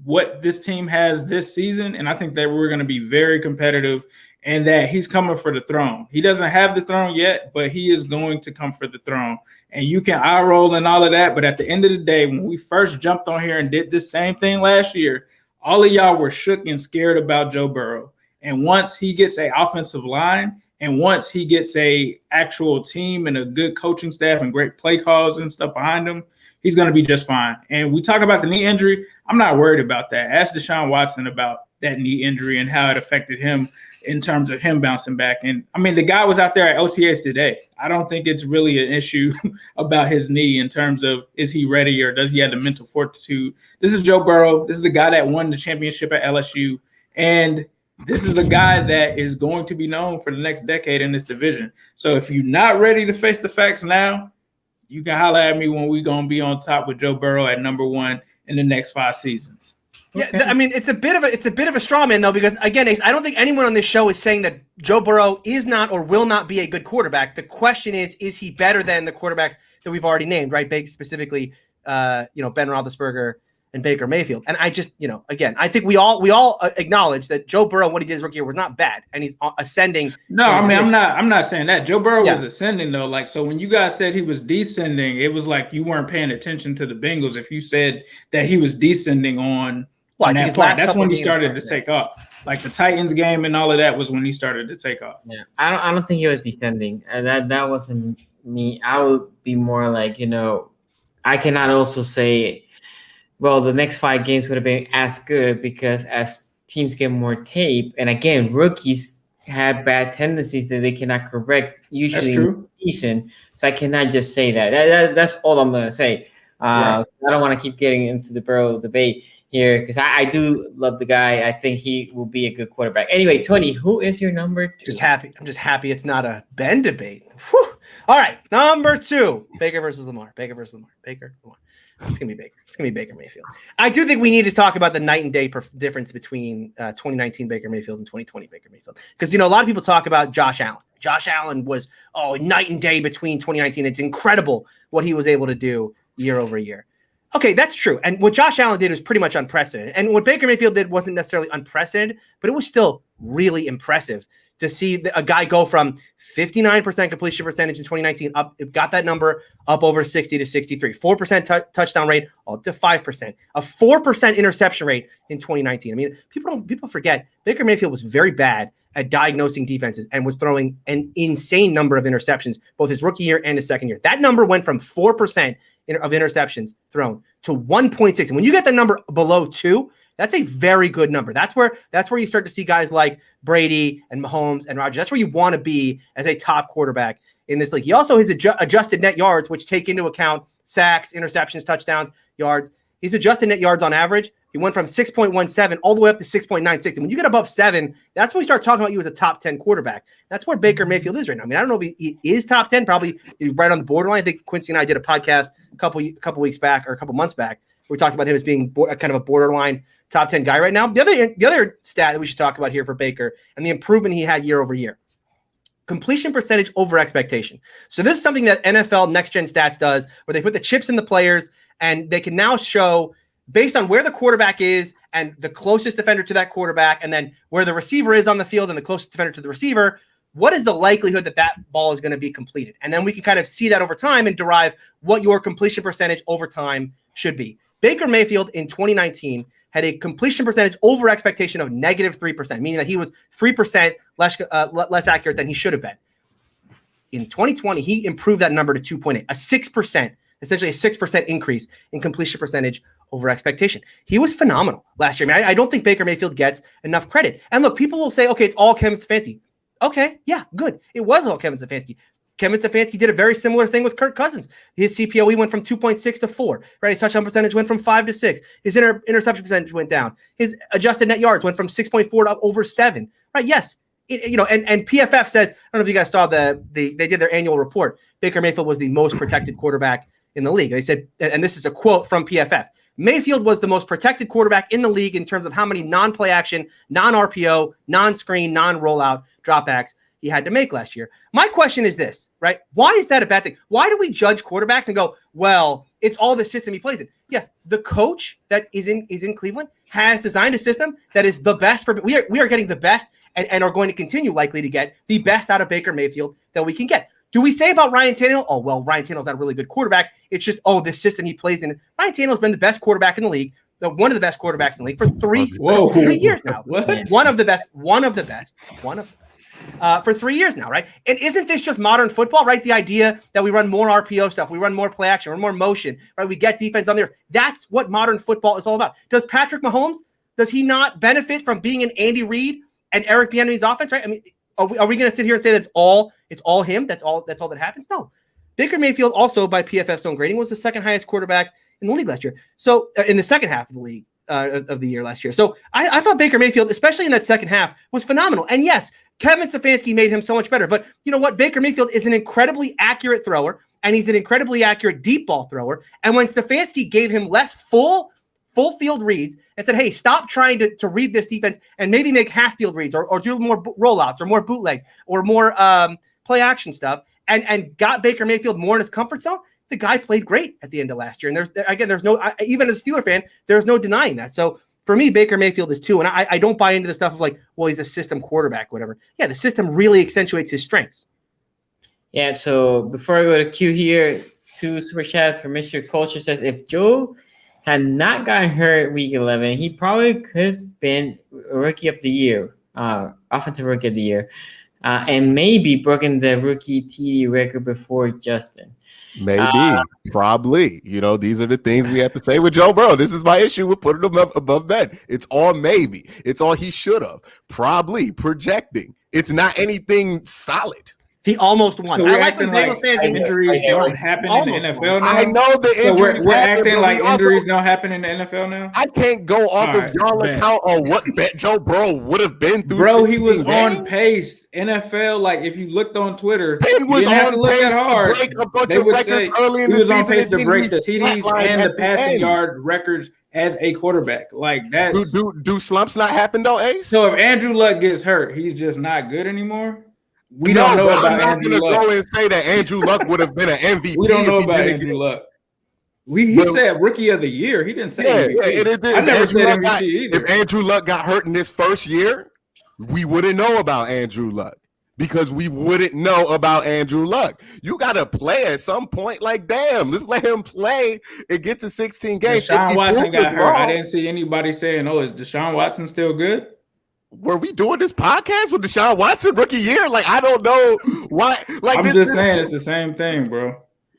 what this team has this season, and I think that we're going to be very competitive and that he's coming for the throne. He doesn't have the throne yet, but he is going to come for the throne. And you can eye roll and all of that, but at the end of the day, when we first jumped on here and did this same thing last year, all of y'all were shook and scared about Joe Burrow. And once he gets an offensive line, and once he gets a actual team and a good coaching staff and great play calls and stuff behind him, he's going to be just fine. And we talk about the knee injury. I'm not worried about that. Ask Deshaun Watson about that knee injury and how it affected him in terms of him bouncing back. And I mean, the guy was out there at OTAs today. I don't think it's really an issue about his knee in terms of is he ready or does he have the mental fortitude. This is Joe Burrow. This is the guy that won the championship at LSU. And this is a guy that is going to be known for the next decade in this division. So if you're not ready to face the facts now, you can holler at me when we're going to be on top with Joe Burrow at number 1 in the next 5 seasons. Yeah, I mean, it's a bit of a straw man though, because again, Ace, I don't think anyone on this show is saying that Joe Burrow is not or will not be a good quarterback. The question is he better than the quarterbacks that we've already named, right? Specifically, Ben Roethlisberger and Baker Mayfield. And I just, again, I think we all acknowledge that Joe Burrow, what he did his rookie year was not bad, and he's ascending. No, I mean, I'm not saying that. Joe Burrow was ascending though. Like, so when you guys said he was descending, it was like you weren't paying attention to the Bengals. If you said that he was descending on that part, that's when he started to take off. Like the Titans game and all of that was when he started to take off. Yeah, I don't think he was descending. That wasn't me. I would be more like, I cannot also say, well, the next 5 games would have been as good because as teams get more tape, and again, rookies have bad tendencies that they cannot correct usually in the season. So I cannot just say that. That's all I'm going to say. I don't want to keep getting into the Burrow debate here because I do love the guy. I think he will be a good quarterback. Anyway, Tony, who is your number 2? I'm just happy it's not a Ben debate. Whew. All right, number 2, Baker versus Lamar. Baker. It's going to be Baker. It's going to be Baker Mayfield. I do think we need to talk about the night and day difference between 2019 Baker Mayfield and 2020 Baker Mayfield. Because, a lot of people talk about Josh Allen. Josh Allen was, night and day between 2019. It's incredible what he was able to do year over year. Okay, that's true. And what Josh Allen did was pretty much unprecedented. And what Baker Mayfield did wasn't necessarily unprecedented, but it was still really impressive to see a guy go from 59% completion percentage in 2019 up, it got that number up over 60 to 63, 4% touchdown rate up to 5%, a 4% interception rate in 2019. I mean, people forget Baker Mayfield was very bad at diagnosing defenses and was throwing an insane number of interceptions, both his rookie year and his second year. That number went from 4% of interceptions thrown to 1.6. And when you get the number below 2, that's a very good number. That's where you start to see guys like Brady and Mahomes and Rodgers. That's where you want to be as a top quarterback in this league. He also has adjusted net yards, which take into account sacks, interceptions, touchdowns, yards. He's adjusted net yards on average. He went from 6.17 all the way up to 6.96. And when you get above 7, that's when we start talking about you as a top 10 quarterback. That's where Baker Mayfield is right now. I mean, I don't know if he is top 10, probably right on the borderline. I think Quincy and I did a podcast a couple weeks back or a couple months back. We talked about him as being kind of a borderline top 10 guy right now. The other stat that we should talk about here for Baker and the improvement he had year over year. Completion percentage over expectation. So this is something that NFL Next Gen Stats does where they put the chips in the players and they can now show based on where the quarterback is and the closest defender to that quarterback and then where the receiver is on the field and the closest defender to the receiver, what is the likelihood that that ball is going to be completed? And then we can kind of see that over time and derive what your completion percentage over time should be. Baker Mayfield in 2019 had a completion percentage over expectation of -3%, meaning that he was 3% less accurate than he should have been. In 2020, he improved that number to 2.8, essentially a 6% increase in completion percentage over expectation. He was phenomenal last year. I mean, I don't think Baker Mayfield gets enough credit. And look, people will say, okay, it's all Kevin Stefanski. Okay, yeah, good. It was all Kevin Stefanski. Kevin Stefanski did a very similar thing with Kirk Cousins. His CPOE went from 2.6 to 4. Right, his touchdown percentage went from 5 to 6. His interception percentage went down. His adjusted net yards went from 6.4 to up over 7. Right, yes. And PFF says, I don't know if you guys saw they did their annual report. Baker Mayfield was the most protected quarterback in the league. They said, and this is a quote from PFF, Mayfield was the most protected quarterback in the league in terms of how many non-play action, non-RPO, non-screen, non-rollout dropbacks he had to make last year. My question is this, right? Why is that a bad thing? Why do we judge quarterbacks and go, well, it's all the system he plays in? Yes, the coach that is in Cleveland has designed a system that is the best for we are getting the best and are going to continue likely to get the best out of Baker Mayfield that we can get. Do we say about Ryan Tannehill? Oh, well, Ryan Tannehill's not a really good quarterback. It's just, this system he plays in. Ryan Tannehill's been the best quarterback in the league one of the best quarterbacks in the league for 3 years now. What? One of the best for 3 years now, right? And isn't this just modern football, right? The idea that we run more RPO stuff, we run more play action, we run more motion, right? We get defense on there. That's what modern football is all about. Does Patrick Mahomes, does he not benefit from being an Andy Reid and Eric Bieniemy's offense, right? I mean, are we going to sit here and say that it's all him? That's all that happens? No. Baker Mayfield also, by PFF's own grading, was the second highest quarterback in the league last year. So in the second half of the league of the year last year. So I thought Baker Mayfield, especially in that second half, was phenomenal. And yes, Kevin Stefanski made him so much better. But you know what? Baker Mayfield is an incredibly accurate thrower, and he's an incredibly accurate deep ball thrower. And when Stefanski gave him less full field reads and said, hey, stop trying to read this defense and maybe make half field reads or do more rollouts or more bootlegs or more play action stuff, and got Baker Mayfield more in his comfort zone, the guy played great at the end of last year. And there's no, even as a Steeler fan, there's no denying that. So for me, Baker Mayfield is 2. And I don't buy into the stuff of like, well, he's a system quarterback, whatever. Yeah, the system really accentuates his strengths. Yeah, so before I go to Q here, 2 super chat from Mr. Culture says, if Joe had not gotten hurt week 11, he probably could have been rookie of the year, offensive rookie of the year, and maybe broken the rookie TD record before Justin. Maybe, probably. You know, these are the things we have to say with Joe Burrow. This is my issue with putting him above Ben. It's all maybe. It's all he should have. Probably projecting. It's not anything solid. He almost won. So I like when Bengals fans injuries don't happen in the NFL now. I know the injuries. So we're acting like injuries don't happen in the NFL now. I can't go off of y'all account on what Joe Burrow would have been through. Bro, he was on pace. NFL, like if you looked on Twitter, he was on to look pace that hard. To break a bunch they of would records say early in he the was season. on pace to break the TDs and the passing yard records as a quarterback. Like that's do slumps not happen though, Ace? So if Andrew Luck gets hurt, he's just not good anymore. We don't know about Andrew Luck. Go and say that Andrew Luck would have been an MVP. We don't know about Andrew Luck. He said rookie of the year. He didn't say MVP. I never said MVP either. If Andrew Luck got hurt in this first year, we wouldn't know about Andrew Luck because we wouldn't know about Andrew Luck. You got to play at some point. Like, damn, let's let him play and get to 16 games. Deshaun Watson got hurt. I didn't see anybody saying, oh, is Deshaun Watson still good? Were we doing this podcast with Deshaun Watson rookie year? Like, I don't know why. Like, I'm just saying it's the same thing, bro.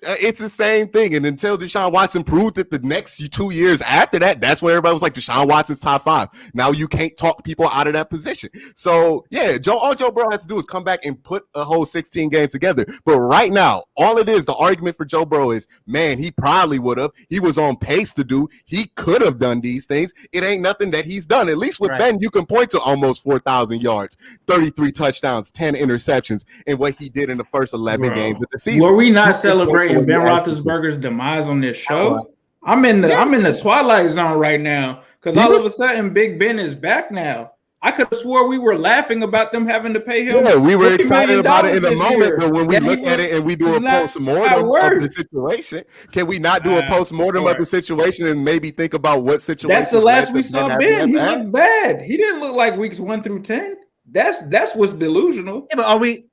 It's the same thing. And until Deshaun Watson proved it the next 2 years after that, that's where everybody was like, Deshaun Watson's top 5. Now you can't talk people out of that position. So, yeah, all Joe Burrow has to do is come back and put a whole 16 games together. But right now, all it is, the argument for Joe Burrow is, man, he probably would have. He was on pace to do. He could have done these things. It ain't nothing that he's done. At least with Ben, you can point to almost 4,000 yards, 33 touchdowns, 10 interceptions, and what he did in the first 11 games of the season. Were we not celebrating Ben Roethlisberger's demise on this show? I'm in the twilight zone right now because all of a sudden Big Ben is back now. I could have swore we were laughing about them having to pay him. Yeah, we were excited about it in the moment, but when we look at it and we do a post-mortem of the situation, can we not do a post-mortem of the situation and maybe think about what situation? That's the last we saw Ben. He looked bad. He didn't look like weeks 1 through 10. That's what's delusional. Yeah, but are we?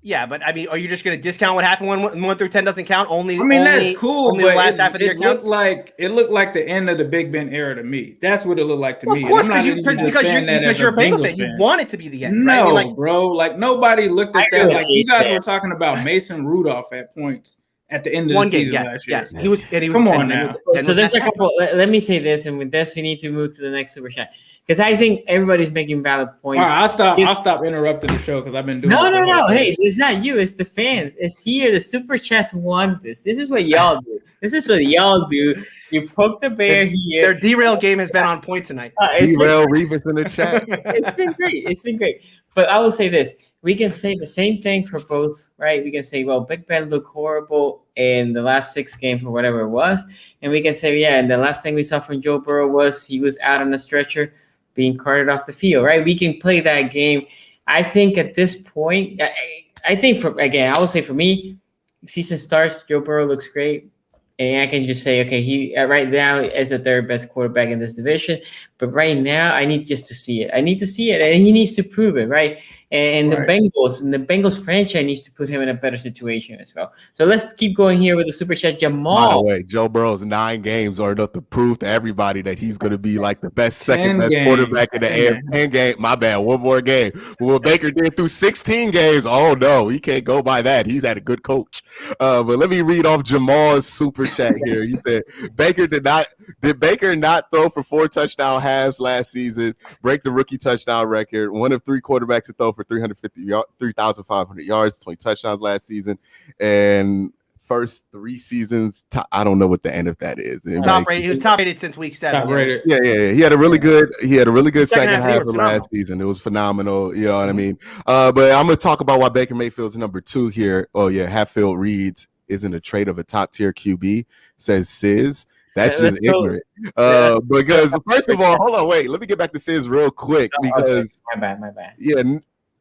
Yeah, but I mean, are you just going to discount what happened when 1 through 10 doesn't count? That's cool. Only the last half of the year counts. It looked like the end of the Big Ben era to me. That's what it looked like to me. Of course, because you're a Bengals fan. You want it to be the end. No, right? bro. Like nobody looked at that. Like you guys were talking about Mason Rudolph at points at the end of the season last year. Yes, he was. Come on now. So there's a couple. Let me say this, and with this, we need to move to the next super chat. Because I think everybody's making valid points. All right, I'll stop interrupting the show because I've been doing No. Hey, it's not you. It's the fans. It's here. The super chats want this. This is what y'all do. You poke the bear here. Their derail game has been on point tonight. Derail Revis in the chat. It's been great. But I will say this. We can say the same thing for both, right? We can say, well, Big Ben looked horrible in the last 6 games or whatever it was. And we can say, yeah, and the last thing we saw from Joe Burrow was he was out on a stretcher being carted off the field, right? We can play that game. I think at this point, I will say for me, season starts, Joe Burrow looks great. And I can just say, okay, he right now is the 3rd best quarterback in this division. But right now, I need just to see it. I need to see it, and he needs to prove it, right? And the Bengals franchise needs to put him in a better situation as well. So let's keep going here with the super chat. Jamal. By the way, Joe Burrow's 9 games are enough to prove to everybody that he's going to be like the second best quarterback in the AFC. 10 game. My bad, one more game. But what Baker did through 16 games, oh no, he can't go by that. He's had a good coach. But let me read off Jamal's super chat here. He said, did Baker not throw for 4 touchdown halves last season, break the rookie touchdown record, one of 3 quarterbacks to throw for 3,500 yards, 20 touchdowns last season, and first 3 seasons. I don't know what the end of that is. Top rated. He was top rated since week 7. Yeah. He had a really good. second half of last season. It was phenomenal. You know what I mean? But I'm gonna talk about why Baker Mayfield's number 2 here. Oh yeah, Hatfield reads isn't a trait of a top tier QB. Says Sis. That's just ignorant. Because first of all, hold on, wait. Let me get back to Sis real quick because my bad. Yeah,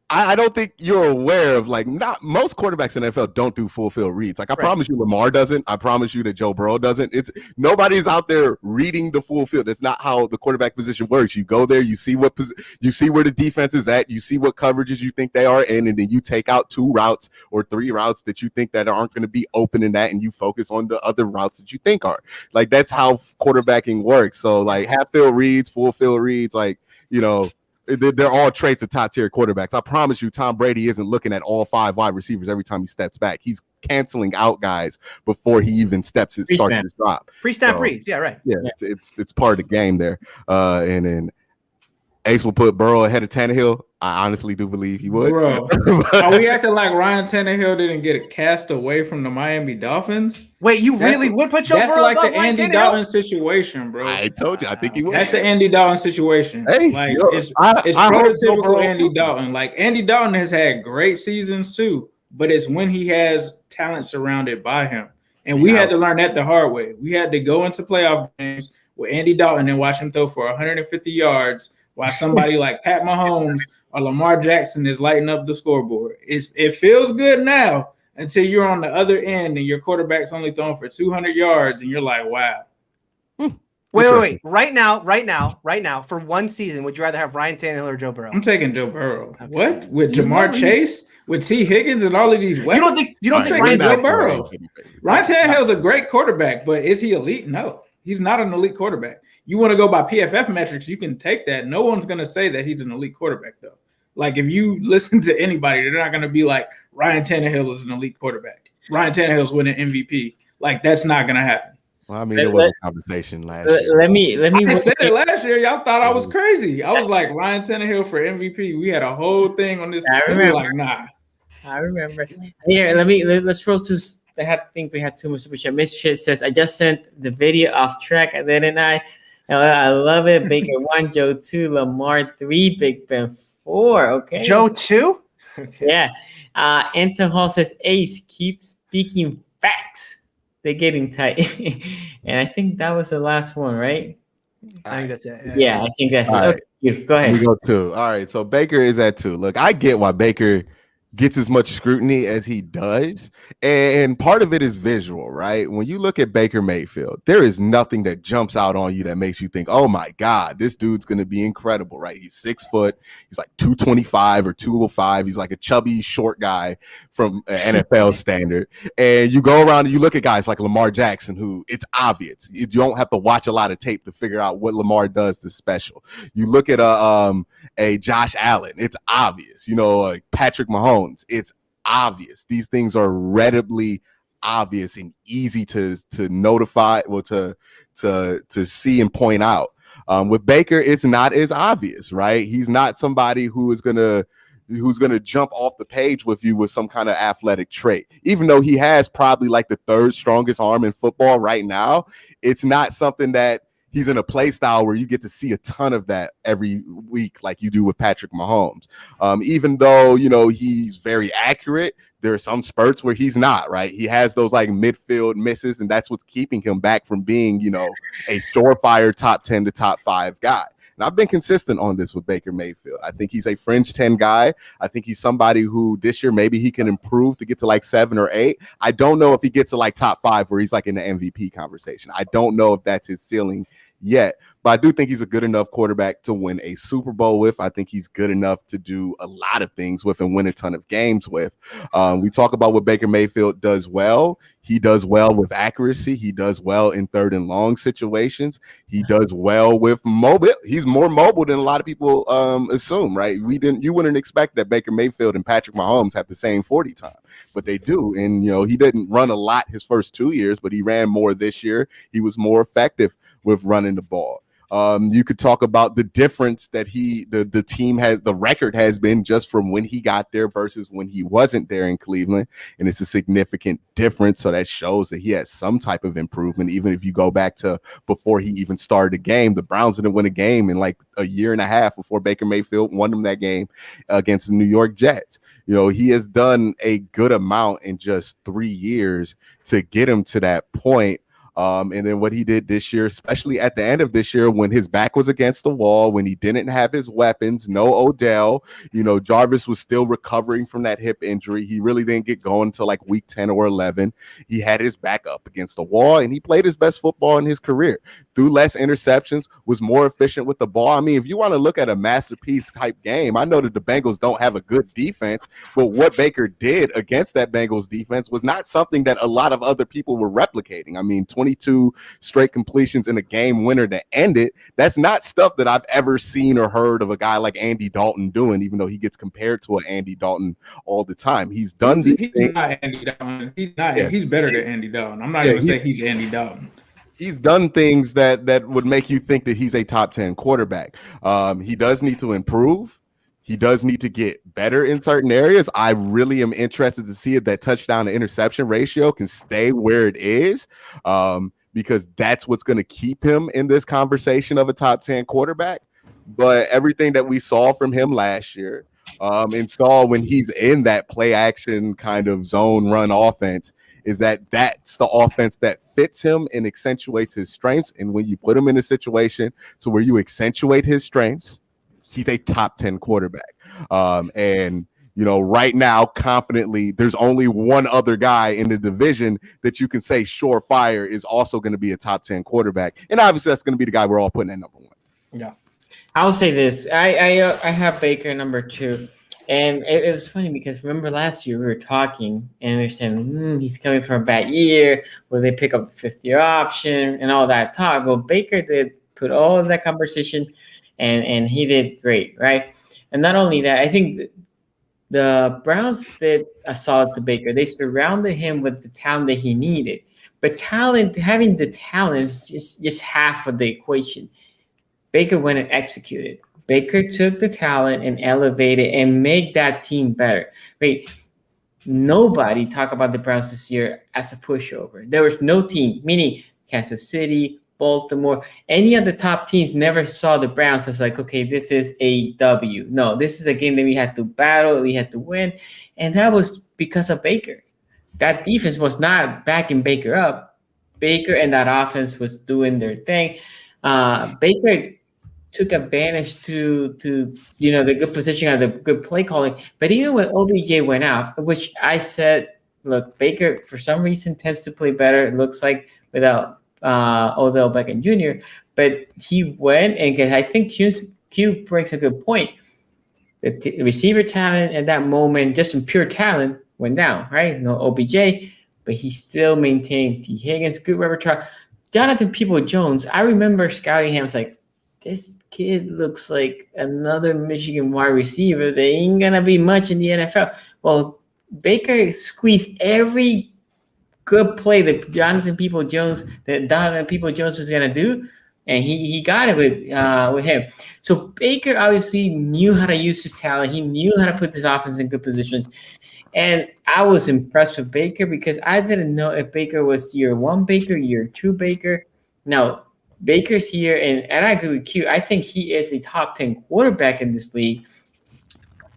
I don't think you're aware of not most quarterbacks in the NFL don't do full field reads. I promise you, Lamar doesn't. I promise you that Joe Burrow doesn't. It's nobody's out there reading the full field. That's not how the quarterback position works. You go there, you see where the defense is at, you see what coverages you think they are in, and then you take out 2 routes or 3 routes that you think that aren't going to be open in that, and you focus on the other routes that you think are. That's how quarterbacking works. So half field reads, full field reads, they're all traits of top-tier quarterbacks. I promise you, Tom Brady isn't looking at all 5 wide receivers every time he steps back. He's canceling out guys before he even starts his drop. Pre-snap reads, yeah, right. Yeah, it's part of the game there. And then Ace will put Burrow ahead of Tannehill. I honestly do believe he would. Bro, are we acting like Ryan Tannehill didn't get cast away from the Miami Dolphins? Wait, you really would put Joe Burrow That's like above the Ryan Andy Tannehill? Dalton situation, bro. I told you. I think he would. That's the Andy Dalton situation. Hey, it's prototypical Andy Dalton. Andy Dalton has had great seasons too, but it's when he has talent surrounded by him. And we had to learn that the hard way. We had to go into playoff games with Andy Dalton and watch him throw for 150 yards while somebody like Pat Mahomes or Lamar Jackson is lighting up the scoreboard. It feels good now until you're on the other end and your quarterback's only throwing for 200 yards and you're like, wow. Wait. Right now, for one season, would you rather have Ryan Tannehill or Joe Burrow? I'm taking Joe Burrow. Okay. What? With Jamar Chase? With T. Higgins and all of these weapons? You don't think Ryan Joe Burrow. Ryan Tannehill's a great quarterback, but is he elite? No. He's not an elite quarterback. You want to go by PFF metrics, you can take that. No one's going to say that he's an elite quarterback, though. If you listen to anybody, they're not going to be like, Ryan Tannehill is an elite quarterback. Ryan Tannehill's winning MVP. That's not going to happen. Well, I mean, it was a conversation last year. Let me. I said it last year. Y'all thought I was crazy. I was like, Ryan Tannehill for MVP. We had a whole thing on this. I remember. Nah. I remember. Here, let's roll to. I think we had 2 more super chat. Miss Shit says, I just sent the video off track, didn't I? I love it. Baker 1, Joe 2, Lamar 3, Big Ben 4. Okay. Joe 2? Okay. Yeah. Anton Hall says, Ace, keep speaking facts. They're getting tight. And I think that was the last one, right? I think that's it. Yeah, I think that's it. Right. Okay, go ahead. We go 2. All right. So Baker is at 2. Look, I get why Baker gets as much scrutiny as he does. And part of it is visual, right? When you look at Baker Mayfield, there is nothing that jumps out on you that makes you think, oh my God, this dude's going to be incredible, right? He's 6 foot. He's 225 or 205. He's a chubby, short guy from NFL standard. And you go around and you look at guys like Lamar Jackson, who it's obvious. You don't have to watch a lot of tape to figure out what Lamar does that's special. You look at a Josh Allen, it's obvious. Patrick Mahomes, it's obvious. These things are readily obvious and easy to notify, to see and point out. With Baker, it's not as obvious, right? He's not somebody who's gonna jump off the page with you with some kind of athletic trait. Even though he has probably the 3rd strongest arm in football right now, it's not something that he's in a play style where you get to see a ton of that every week like you do with Patrick Mahomes. Even though, he's very accurate, there are some spurts where he's not, right? He has those midfield misses, and that's what's keeping him back from being, a surefire top 10 to top 5 guy. And I've been consistent on this with Baker Mayfield. I think he's a fringe 10 guy. I think he's somebody who this year maybe he can improve to get to 7 or 8. I don't know if he gets to top 5 where he's in the MVP conversation. I don't know if that's his ceiling yet. but I do think he's a good enough quarterback to win a Super Bowl with. I think he's good enough to do a lot of things with and win a ton of games with. We talk about what Baker Mayfield does well. He does well with accuracy. He does well in 3rd and long situations. He does well with mobile. He's more mobile than a lot of people assume, right? You wouldn't expect that Baker Mayfield and Patrick Mahomes have the same 40 time, but they do. And, he didn't run a lot his first 2 years, but he ran more this year. He was more effective with running the ball. You could talk about the difference that the team has, the record has been just from when he got there versus when he wasn't there in Cleveland. And it's a significant difference. So that shows that he has some type of improvement. Even if you go back to before he even started the game, the Browns didn't win a game in like a year and a half before Baker Mayfield won them that game against the New York Jets. He has done a good amount in just 3 years to get him to that point. And then what he did this year, especially at the end of this year, when his back was against the wall, when he didn't have his weapons, no Odell, Jarvis was still recovering from that hip injury. He really didn't get going until like week 10 or 11. He had his back up against the wall and he played his best football in his career. Threw less interceptions, was more efficient with the ball. I mean, if you want to look at a masterpiece type game, I know that the Bengals don't have a good defense, but what Baker did against that Bengals defense was not something that a lot of other people were replicating. I mean, 22 straight completions in a game winner to end it. That's not stuff that I've ever seen or heard of a guy like Andy Dalton doing, even though he gets compared to an Andy Dalton all the time. He's done these things. He's not Andy Dalton. He's not. Yeah. He's better than Andy Dalton. I'm not going to say he's Andy Dalton. He's done things that would make you think that he's a top 10 quarterback. He does need to improve. He does need to get better in certain areas. I really am interested to see if that touchdown to interception ratio can stay where it is, because that's what's going to keep him in this conversation of a top 10 quarterback. But everything that we saw from him last year and saw when he's in that play action kind of zone run offense is that's the offense that fits him and accentuates his strengths. And when you put him in a situation to where you accentuate his strengths, he's a top 10 quarterback. And, right now, confidently, there's only one other guy in the division that you can say surefire is also going to be a top 10 quarterback. And obviously that's going to be the guy we're all putting at number 1. Yeah. I'll say this. I have Baker number 2. And it was funny because remember last year we were talking and we were saying, he's coming from a bad year. Will they pick up the 50-year option and all that talk? Well, Baker did put all of that conversation and he did great, right? And not only that, I think the Browns did a solid to Baker. They surrounded him with the talent that he needed. But having the talent is just half of the equation. Baker went and executed. Baker took the talent and elevated and made that team better. Wait, nobody talked about the Browns this year as a pushover. There was no team, meaning Kansas City, Baltimore, any of the top teams never saw the Browns as like, okay, this is a W. No, this is a game that we had to battle, we had to win. And that was because of Baker. That defense was not backing Baker up. Baker and that offense was doing their thing. Baker took advantage to the good position and the good play calling. But even when OBJ went out, which I said, look, Baker for some reason tends to play better, it looks like, without Odell Beckham Jr. But he went, and I think Q brings a good point. The receiver talent at that moment, just in pure talent, went down, right? No OBJ, but he still maintained T. Higgins, good repertoire. Jonathan People-Jones, I remember scouting him, I was like, this kid looks like another Michigan wide receiver. They ain't going to be much in the NFL. Well, Baker squeezed every good play that Donovan People-Jones was going to do, and he got it with him. So Baker obviously knew how to use his talent. He knew how to put this offense in good position. And I was impressed with Baker because I didn't know if Baker was year 1 Baker, year 2 Baker. No, Baker's here, and I agree with Q. I think he is a top 10 quarterback in this league.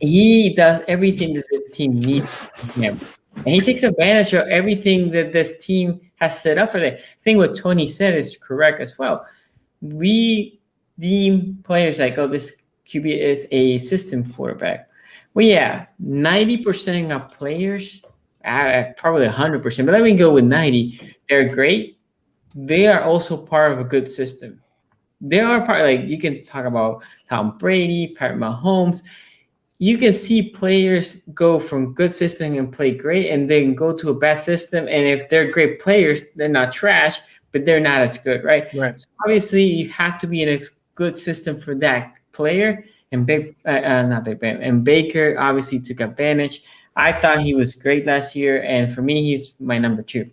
He does everything that this team needs from him. And he takes advantage of everything that this team has set up for them. I think what Tony said is correct as well. We deem players like, oh, this QB is a system quarterback. Well, yeah, 90% of players, probably 100%, but let me go with 90. They're great. They are also part of a good system. there are like you can talk about Tom Brady, Patrick Mahomes. You can see players go from good system and play great, and then go to a bad system. And if they're great players, they're not trash, but they're not as good, right? Right. So obviously, you have to be in a good system for that player. And not Big Ben, and Baker obviously took advantage. I thought he was great last year, and for me, he's my number 2.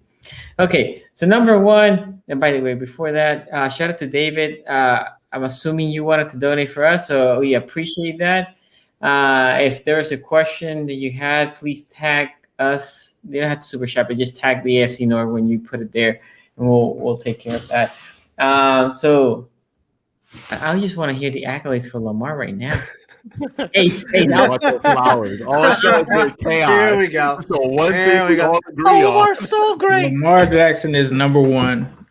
Okay, so number 1, and by the way, before that, shout out to David. I'm assuming you wanted to donate for us, so we appreciate that. If there's a question that you had, please tag us. You don't have to super chat, but just tag the AFC North when you put it there, and we'll take care of that. So I just want to hear the accolades for Lamar right now. Hey, Now flowers. All shows with chaos. Here we go. So one There thing we we go. all agree on. Lamar's so great. Lamar Jackson is number 1.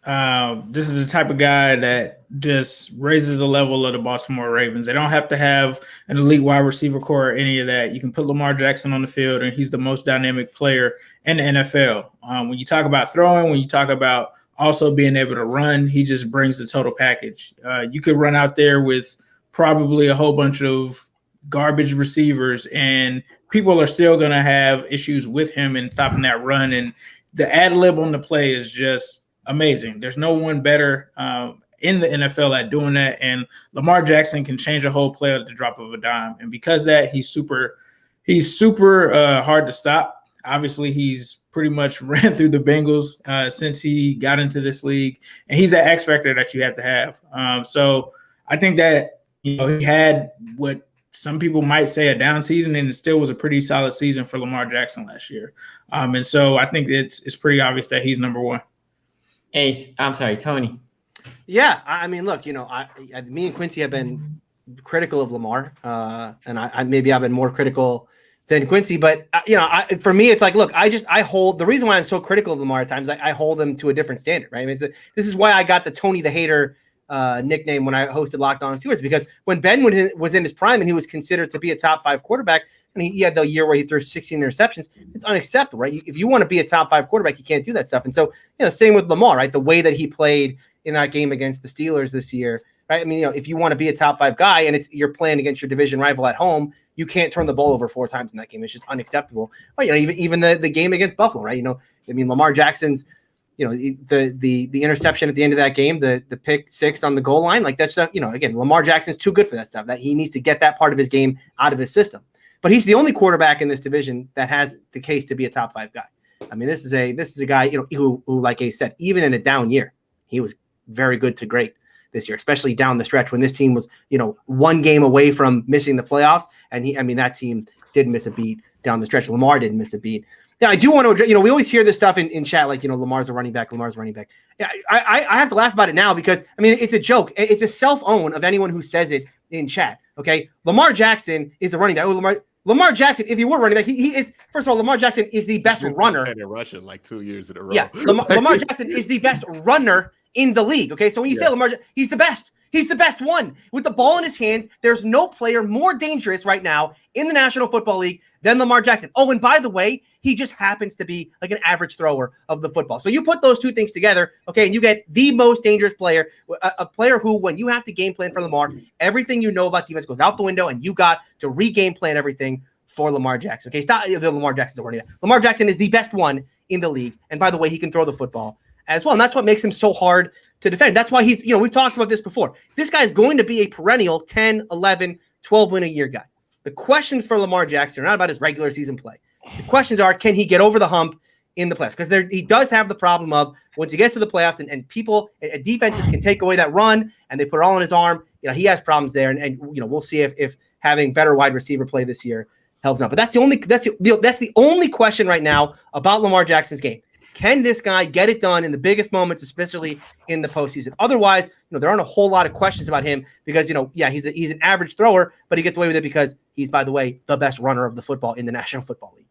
This is the type of guy that just raises the level of the Baltimore Ravens. They don't have to have an elite wide receiver core or any of that. You can put Lamar Jackson on the field, and he's the most dynamic player in the NFL. When you talk about throwing, when you talk about also being able to run, he just brings the total package. You could run out there with probably a whole bunch of garbage receivers, and people are still going to have issues with him and stopping that run. And the ad lib on the play is just amazing. There's no one better in the NFL at doing that. And Lamar Jackson can change a whole play at the drop of a dime. And because of that, he's super hard to stop. Obviously, he's pretty much ran through the Bengals since he got into this league, and he's that X factor that you have to have. So I think that he had what some people might say a down season, and it still was a pretty solid season for Lamar Jackson last year. And so I think it's pretty obvious that he's number 1. Ace, I'm sorry, Tony. Yeah, I mean, look, me and Quincy have been critical of Lamar, and I maybe I've been more critical than Quincy, but for me, it's like, look, I hold the reason why I'm so critical of Lamar at times. I hold him to a different standard, right? I mean, this is why I got the Tony the Hater nickname when I hosted Locked On Steelers, because when Ben was in his prime and he was considered to be a top 5 quarterback, and he had the year where he threw 16 interceptions, it's unacceptable, right? If you want to be a top 5 quarterback, you can't do that stuff. And so, same with Lamar, right? The way that he played in that game against the Steelers this year, right? I mean, if you want to be a top 5 guy and you're playing against your division rival at home, you can't turn the ball over 4 times in that game. It's just unacceptable. But even the game against Buffalo, right? I mean, Lamar Jackson's, the interception at the end of that game, the pick 6 on the goal line, like that stuff. Again, Lamar Jackson's too good for that stuff. That he needs to get that part of his game out of his system. But he's the only quarterback in this division that has the case to be a top 5 guy. I mean, this is a guy, who like Ace said, even in a down year, he was very good to great this year, especially down the stretch when this team was, 1 game away from missing the playoffs. And that team didn't miss a beat down the stretch. Lamar didn't miss a beat. Now, I do want to, we always hear this stuff in chat, like, Lamar's a running back, Lamar's a running back. Yeah, I have to laugh about it now because, I mean, it's a joke. It's a self-own of anyone who says it in chat, okay? Lamar Jackson is a running back. Lamar Jackson, if he were running back, he is, first of all, Lamar Jackson is the best runner. In Russian like 2 years in a row. Yeah, Lamar Jackson is the best runner in the league, okay? So when you say Lamar, he's the best. He's the best one. With the ball in his hands, there's no player more dangerous right now in the National Football League than Lamar Jackson. Oh, and by the way, he just happens to be like an average thrower of the football. So you put those 2 things together, okay, and you get the most dangerous player, a player who, when you have to game plan for Lamar, everything you know about defense goes out the window, and you got to re-game plan everything for Lamar Jackson. Okay, stop. Lamar Jackson's a running back. Lamar Jackson is the best one in the league. And by the way, he can throw the football as well. And that's what makes him so hard to defend. That's why he's, we've talked about this before. This guy is going to be a perennial 10, 11, 12 win a year guy. The questions for Lamar Jackson are not about his regular season play. The questions are, can he get over the hump in the playoffs? Because he does have the problem of once he gets to the playoffs and people, defenses can take away that run and they put it all in his arm. He has problems there. And we'll see if having better wide receiver play this year helps out. But that's the only question right now about Lamar Jackson's game. Can this guy get it done in the biggest moments, especially in the postseason? Otherwise, there aren't a whole lot of questions about him because, he's an average thrower, but he gets away with it because he's, by the way, the best runner of the football in the National Football League.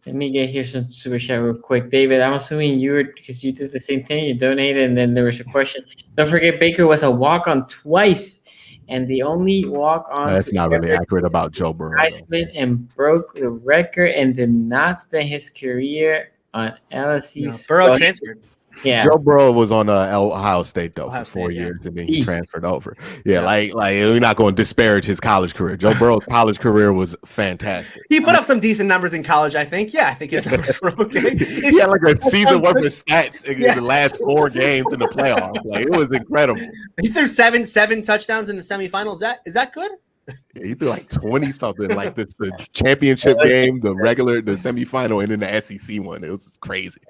Let me get here some super chat real quick. David, I'm assuming because you did the same thing. You donated, and then there was a question. Don't forget, Baker was a walk-on twice, and the only walk-on. That's not really accurate about Joe Burrow. Heisman and broke the record and did not spend his career on LSU. Burrow transferred. Yeah. Joe Burrow was on Ohio State though Ohio for 4 State, years, and then he transferred over. Yeah. Like we're not going to disparage his college career. Joe Burrow's college career was fantastic. He put up some decent numbers in college, I think. Yeah, I think his numbers were okay. He had like a season worth of stats in the last 4 games in the playoffs. Like it was incredible. He threw seven touchdowns in the semifinals. Is that good? Yeah, he threw like 20 something, like the championship game, the semifinal, and then the SEC one. It was just crazy.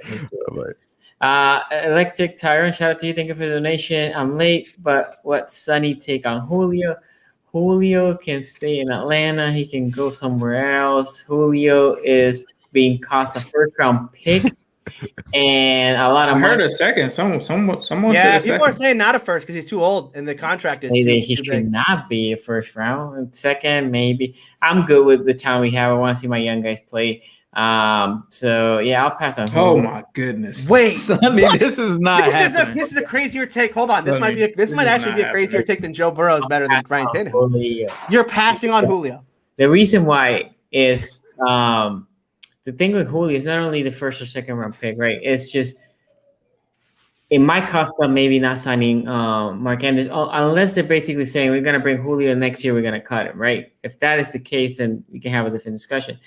But Electric Tyrant, shout out to you. Thank you for the donation. I'm late, but what's Sunny take on Julio? Julio can stay in Atlanta. He can go somewhere else. Julio is being cost a first-round pick and a lot of money. I heard a second. Someone Yeah, said people are saying not a first because he's too old and the contract is He too should big. not be a first round. Second, maybe. I'm good with the time we have. I want to see my young guys play. So yeah, I'll pass on. Oh my goodness! Wait, Sonny, this is not happening. This is a crazier take. Hold on, this might actually be a crazier take than Joe Burrow is better than Ryan Tannehill. You're passing on Julio. The reason why is the thing with Julio is not only the first or second round pick, right? It's just it might cost them maybe not signing Mark Andrews unless they're basically saying we're gonna bring Julio next year, we're gonna cut him, right? If that is the case, then we can have a different discussion.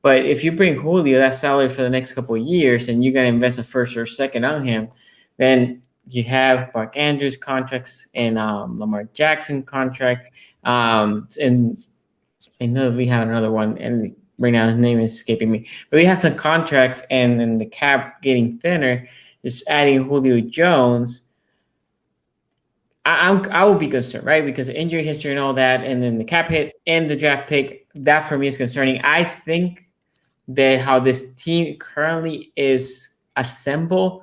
But if you bring Julio, that salary for the next couple of years, and you're going to invest a first or second on him, then you have Mark Andrews contracts and Lamar Jackson contract. And I know we have another one, and right now his name is escaping me. But we have some contracts, and then the cap getting thinner, just adding Julio Jones. I will be concerned, right? Because of injury history and all that, and then the cap hit and the draft pick, that for me is concerning. I think that how this team currently is assembled,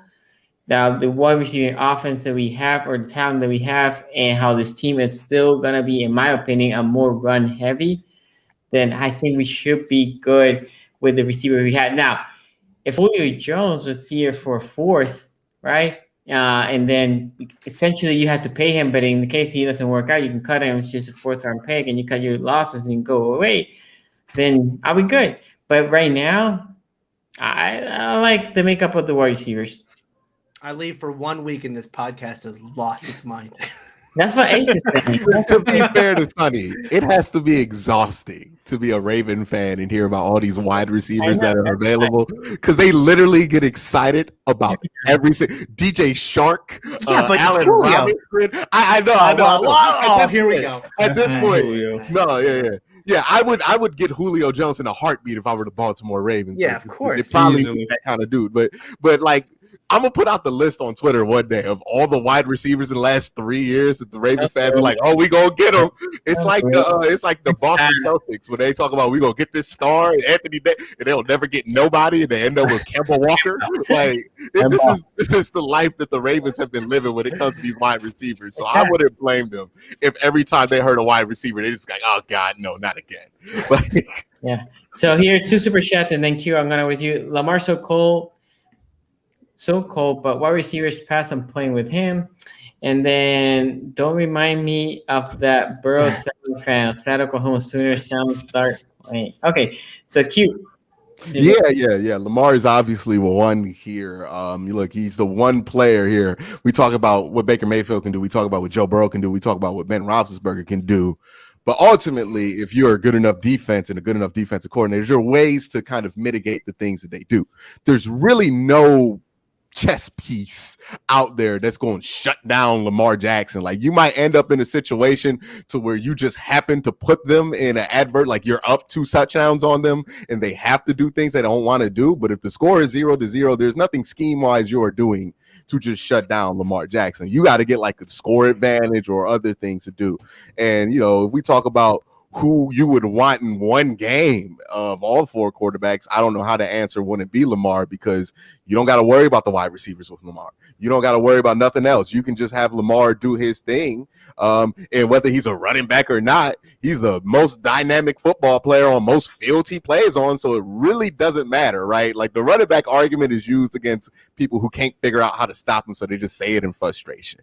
that the wide receiving offense that we have or the talent that we have, and how this team is still going to be, in my opinion, a more run heavy, then I think we should be good with the receiver we had. Now, if Julio Jones was here for fourth, right? And then essentially you have to pay him, but in the case he doesn't work out, you can cut him. It's just a fourth round pick and you cut your losses and you go away. Then I'll be good. But right now, I like the makeup of the wide receivers. I leave for 1 week and this podcast has lost its mind. That's what Ace is saying. To be fair to Sonny, it has to be exhausting to be a Raven fan and hear about all these wide receivers that are available because they literally get excited about every single DJ Shark, but Allen Julio. Robinson. I know. Oh, here we go. At this point, Julio. no, yeah. I would get Julio Jones in a heartbeat if I were the Baltimore Ravens. Yeah, of course. It probably Easily. that kind of dude, but like. I'm gonna put out the list on Twitter one day of all the wide receivers in the last 3 years that the Ravens fans are like, "Oh, we gonna get them." It's like the Boston Celtics when they talk about we gonna get this star and Anthony Day, and they'll never get nobody, and they end up with Kemba Walker. Like this is the life that the Ravens have been living when it comes to these wide receivers. So I wouldn't blame them if every time they heard a wide receiver, they just like, "Oh God, no, not again." Like, Yeah. So here, 2 super chats, and then Q, I'm gonna with you. Lamar so cold, but wide receivers pass. I'm playing with him. And then don't remind me of that Burrow fan. Sad Oklahoma Sooners sound start playing. Okay, so Q. Yeah. Lamar is obviously one here. Look, he's the one player here. We talk about what Baker Mayfield can do. We talk about what Joe Burrow can do. We talk about what Ben Roethlisberger can do. But ultimately, if you're a good enough defense and a good enough defensive coordinator, there are ways to kind of mitigate the things that they do. There's really no chess piece out there that's going to shut down Lamar Jackson. Like you might end up in a situation to where you just happen to put them in an advert, like you're up 2 touchdowns on them and they have to do things they don't want to do. But if the score is 0-0, there's nothing scheme wise you're doing to just shut down Lamar Jackson. You got to get like a score advantage or other things to do. And, if we talk about who you would want in one game of all 4 quarterbacks, I don't know how to answer wouldn't be Lamar because you don't got to worry about the wide receivers with Lamar. You don't got to worry about nothing else. You can just have Lamar do his thing. And whether he's a running back or not, he's the most dynamic football player on most fields he plays on. So it really doesn't matter, right? Like the running back argument is used against people who can't figure out how to stop him. So they just say it in frustration.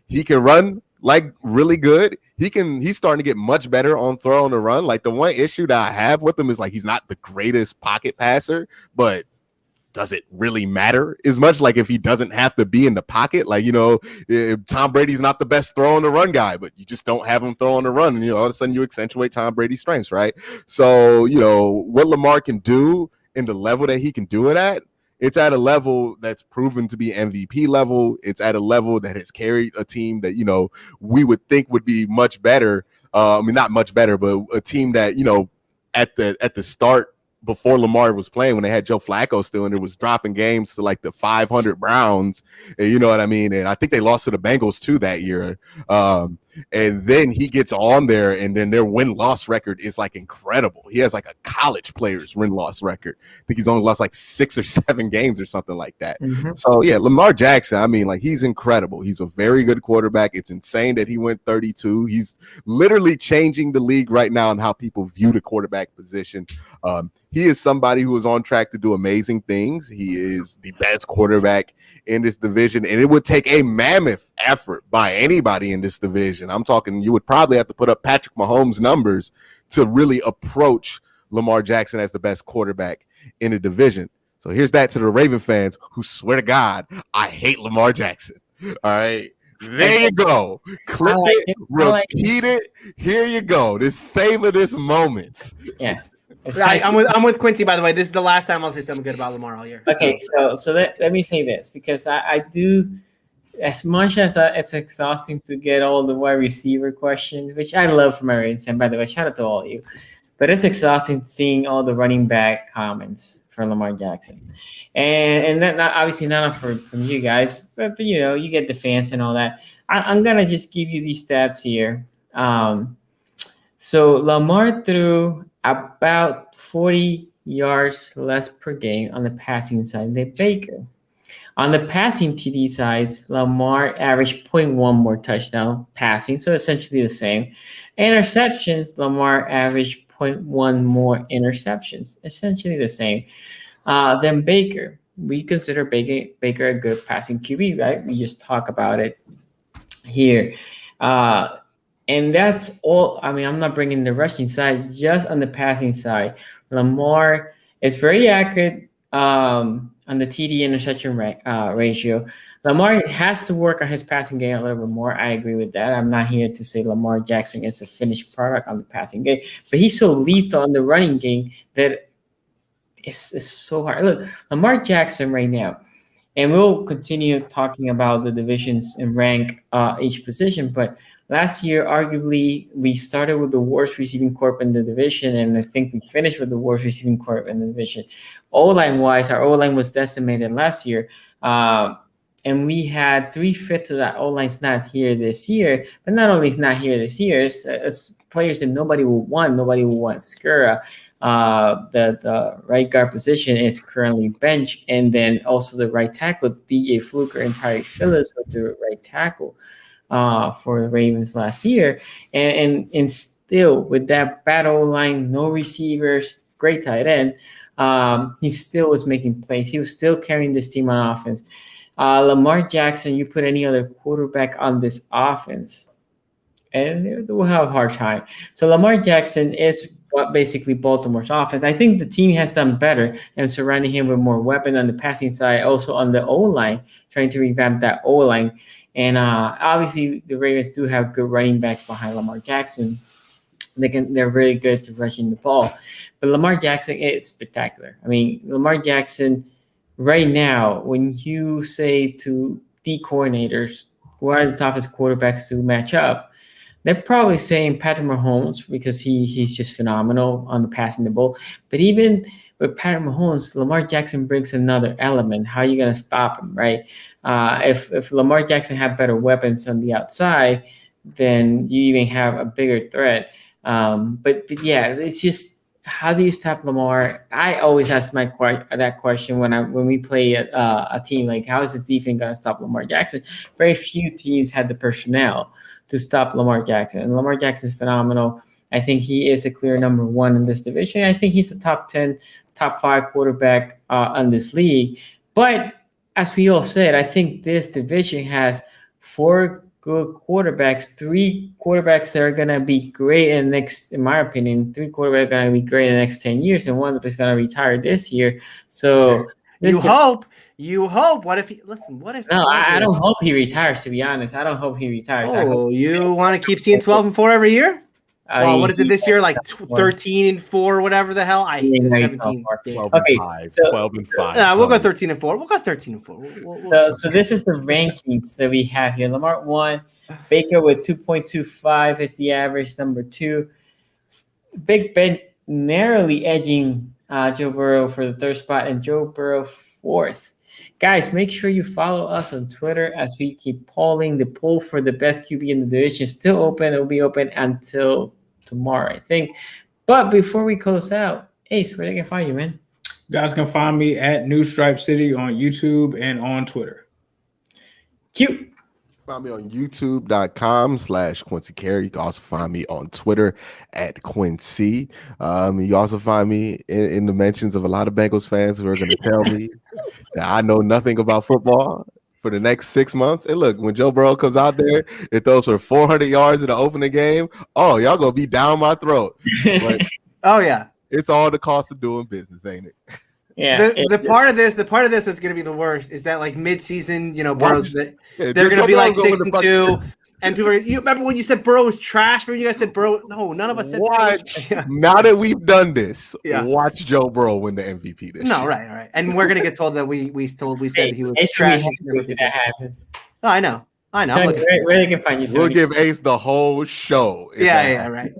He can run like really good. He's starting to get much better on throw on the run. Like the one issue that I have with him is like he's not the greatest pocket passer, but does it really matter as much? Like if he doesn't have to be in the pocket, like, you know, if Tom Brady's not the best throw on the run guy, but you just don't have him throw on the run. And, you know, all of a sudden you accentuate Tom Brady's strengths, right? So, you know, what Lamar can do and the level that he can do it at, it's at a level that's proven to be MVP level. It's at a level that has carried a team that, you know, we would think would be much better. I mean, not much better, but a team that, you know, at the start before Lamar was playing, when they had Joe Flacco still in there, was dropping games to like the 500 Browns. And you know what I mean? And I think they lost to the Bengals too that year. And then he gets on there, and then their win-loss record is like incredible. He has like a college player's win-loss record. I think he's only lost like 6 or 7 games or something like that. Mm-hmm. So yeah, Lamar Jackson, I mean, like, he's incredible. He's a very good quarterback. It's insane that he went 32. He's literally changing the league right now on how people view the quarterback position. He is somebody who is on track to do amazing things. He is the best quarterback in this division, and it would take a mammoth effort by anybody in this division. I'm talking, you would probably have to put up Patrick Mahomes' numbers to really approach Lamar Jackson as the best quarterback in the division. So here's that to the Raven fans who swear to God, I hate Lamar Jackson. All right. There you go. Clip it, repeat it. Here you go. Just savor this moment. Yeah. I'm with Quincy, by the way. This is the last time I'll say something good about Lamar all year. Okay, so let me say this, because I do, as much as it's exhausting to get all the wide receiver questions, which I love from my Ravens fan, by the way, shout out to all of you, but it's exhausting seeing all the running back comments for Lamar Jackson. And that obviously not from you guys, but you know, you get the fans and all that. I'm going to just give you these stats here. So Lamar threw about 40 yards less per game on the passing side than Baker. On the passing TD side, Lamar averaged 0.1 more touchdown passing, so essentially the same. Interceptions, Lamar averaged 0.1 more interceptions, essentially the same. Then Baker. We consider Baker a good passing QB, right? We just talk about it here. And that's all. I mean, I'm not bringing the rushing side, just on the passing side. Lamar is very accurate on the TD interception ratio. Lamar has to work on his passing game a little bit more. I agree with that. I'm not here to say Lamar Jackson is a finished product on the passing game, but he's so lethal on the running game that it's so hard. Look, Lamar Jackson right now, and we'll continue talking about the divisions and rank each position, but last year, arguably, we started with the worst receiving corp in the division, and I think we finished with the worst receiving corp in the division. O-line wise, our O-line was decimated last year, and we had 3/5 of that O-line's not here this year. But not only is not here this year, it's players that nobody will want. Nobody will want Skura. The right guard position is currently benched, and then also the right tackle, DJ Fluker and Tyreek Phillips with the right tackle for the Ravens last year. And still, with that battle line, no receivers, great tight end, he still was making plays. He was still carrying this team on offense. Lamar Jackson, you put any other quarterback on this offense, and they will have a hard time. So Lamar Jackson is basically Baltimore's offense. I think the team has done better and surrounding him with more weapon on the passing side, also on the O-line, trying to revamp that O-line. And obviously, the Ravens do have good running backs behind Lamar Jackson. They're really good to rushing the ball. But Lamar Jackson, it's spectacular. I mean, Lamar Jackson, right now, when you say to D coordinators, who are the toughest quarterbacks to match up, they're probably saying Patrick Mahomes, because he's just phenomenal on the passing the ball. But even with Patrick Mahomes, Lamar Jackson brings another element. How are you going to stop him, right? If Lamar Jackson had better weapons on the outside, then you even have a bigger threat. But yeah, it's just, how do you stop Lamar? I always ask that question when we play a team, like, how is the defense going to stop Lamar Jackson? Very few teams had the personnel to stop Lamar Jackson. And Lamar Jackson is phenomenal. I think he is a clear number one in this division. I think he's the top 10, top 5 quarterback on this league. But as we all said, I think this division has 4 good quarterbacks, 3 quarterbacks that are going to be great in my opinion, 3 quarterbacks are going to be great in the next 10 years, and one that is going to retire this year. So You hope. What if he? Listen. What if? No, I don't hope he retires. To be honest, I don't hope he retires. Oh, you want to keep seeing 12-4 every year? Well, what is it this year? Like 13-4, whatever the hell. I hate the 17. 12-5. We'll go 13-4. We'll go 13-4. So this is the rankings that we have here. Lamar 1, Baker with 2.25 is the average. Number 2, Big Ben narrowly edging Joe Burrow for the 3rd spot, and Joe Burrow 4th. Guys, make sure you follow us on Twitter as we keep polling. The poll for the best QB in the division is still open. It will be open until tomorrow, I think. But before we close out, Ace, where they can find you, man? You guys can find me at New Stripe City on YouTube and on Twitter. Cute. Find me on youtube.com/Quincy Carey. You can also find me on Twitter at Quincy. You also find me in the mentions of a lot of Bengals fans who are going to tell me that I know nothing about football for the next 6 months. And look, when Joe Burrow comes out there, it throws for 400 yards in the opening game. Oh, y'all going to be down my throat. But oh, yeah. It's all the cost of doing business, ain't it? Yeah. The part of this that's going to be the worst is that like mid-season, Burrow's they're going to be like 6-2, and people you remember when you said Burrow was trash? Remember you guys said Burrow? No, none of us said. Watch now that we've done this. Watch Joe Burrow win the MVP this year. No, right, and we're going to get told that we said he was trash. That happens. Oh, I know. Where they can find you? We'll give Ace the whole show. Yeah, right.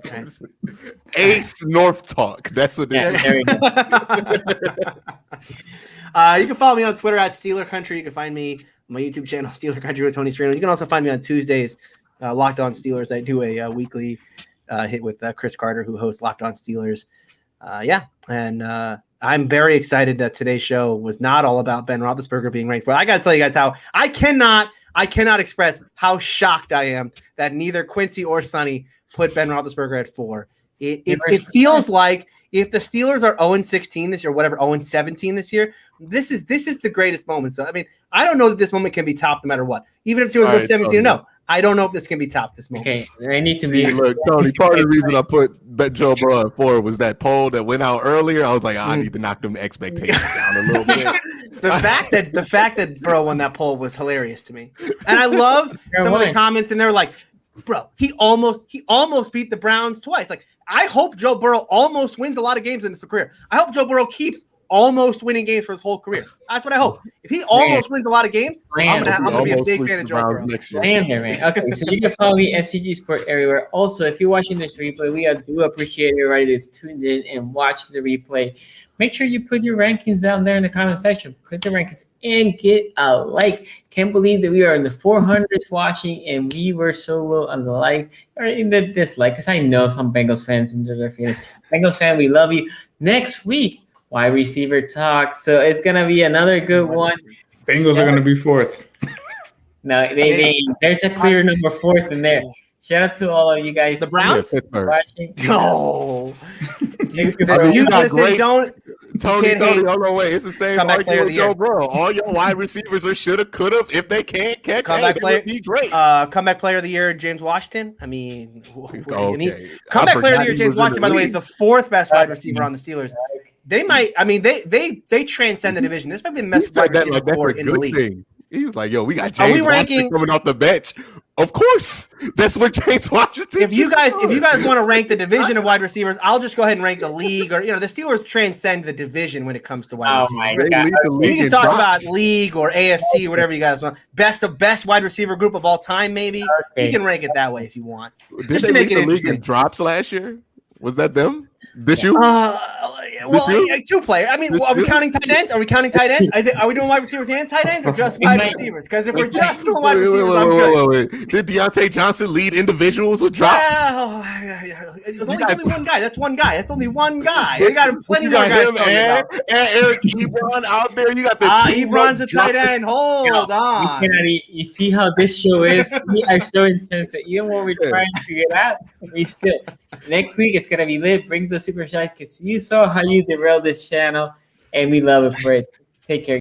Ace North Talk. That's what this is. You can follow me on Twitter at Steeler Country. You can find me on my YouTube channel, Steeler Country with Tony Serrano. You can also find me on Tuesdays, Locked On Steelers. I do a weekly hit with Chris Carter, who hosts Locked On Steelers. And I'm very excited that today's show was not all about Ben Roethlisberger being ranked 4th. I got to tell you guys how I cannot express how shocked I am that neither Quincy or Sonny put Ben Roethlisberger at 4. It feels like if the Steelers are 0-16 this year, whatever, 0-17 this year, this is the greatest moment. So, I mean, I don't know that this moment can be topped no matter what. Even if the Steelers go 17-0, no. I don't know if this can be topped this moment. Okay, I need to be. Look, Tony, part of the reason I put Joe Burrow at 4 was that poll that went out earlier. I was like, I need to knock them expectations down a little bit. The fact that Burrow won that poll was hilarious to me, and I love some of the comments, and they're like, "Bro, he almost beat the Browns twice." Like, I hope Joe Burrow almost wins a lot of games in his career. I hope Joe Burrow keeps almost winning games for his whole career. That's what I hope. If he almost wins a lot of games, I'm gonna be a big fan of Joe Burrow. Man, okay, so you can follow me at CG Sport everywhere. Also, if you're watching this replay, we do appreciate everybody that's tuned in and watches the replay. Make sure you put your rankings down there in the comment section. Put the rankings and get a like. Can't believe that we are in the 400s watching and we were so low on the likes or in the dislike, because I know some Bengals fans enjoy their feelings. Bengals fan, we love you. Next week, wide receiver talk. So it's gonna be another good one. Bengals are gonna be 4th. No, there's a clear number 4th in there. Shout out to all of you guys. The Browns watching. No. Tony, hold on, wait. It's the same argument with Joe Burrow. All your wide receivers are shoulda, coulda. If they can't catch, it would be great. Comeback player of the year, James Washington. I mean, comeback player of the year, James Washington, by the way, is the 4th best wide receiver on the Steelers. They might. I mean, they transcend the division. This might be the best wide receiver core in the league. He's like, yo, we got James Washington coming off the bench. Of course, that's what James Washington. If you guys want to rank the division of wide receivers, I'll just go ahead and rank the league. Or the Steelers transcend the division when it comes to wide receivers. We can talk about league or AFC, whatever you guys want. Best wide receiver group of all time, maybe. Okay. You can rank it that way if you want. Did they lead the league in drops last year? Was that them? This you? Two players. I mean, are we counting tight ends? Are we doing wide receivers and tight ends, or just wide receivers? Because if we're just doing wide receivers, I'm good. Wait. Did Deontay Johnson lead individuals with drops? It's only one guy. That's one guy. That's only one guy. You got plenty more guys. And Eric Ebron out there. You got the Ebron's a tight end. Hold on. You see how this show is? We are so intense that even when we're trying to get out, we still. Next week it's gonna be lit. Bring the super chat because you saw how you derailed this channel, and we love it for it. Take care.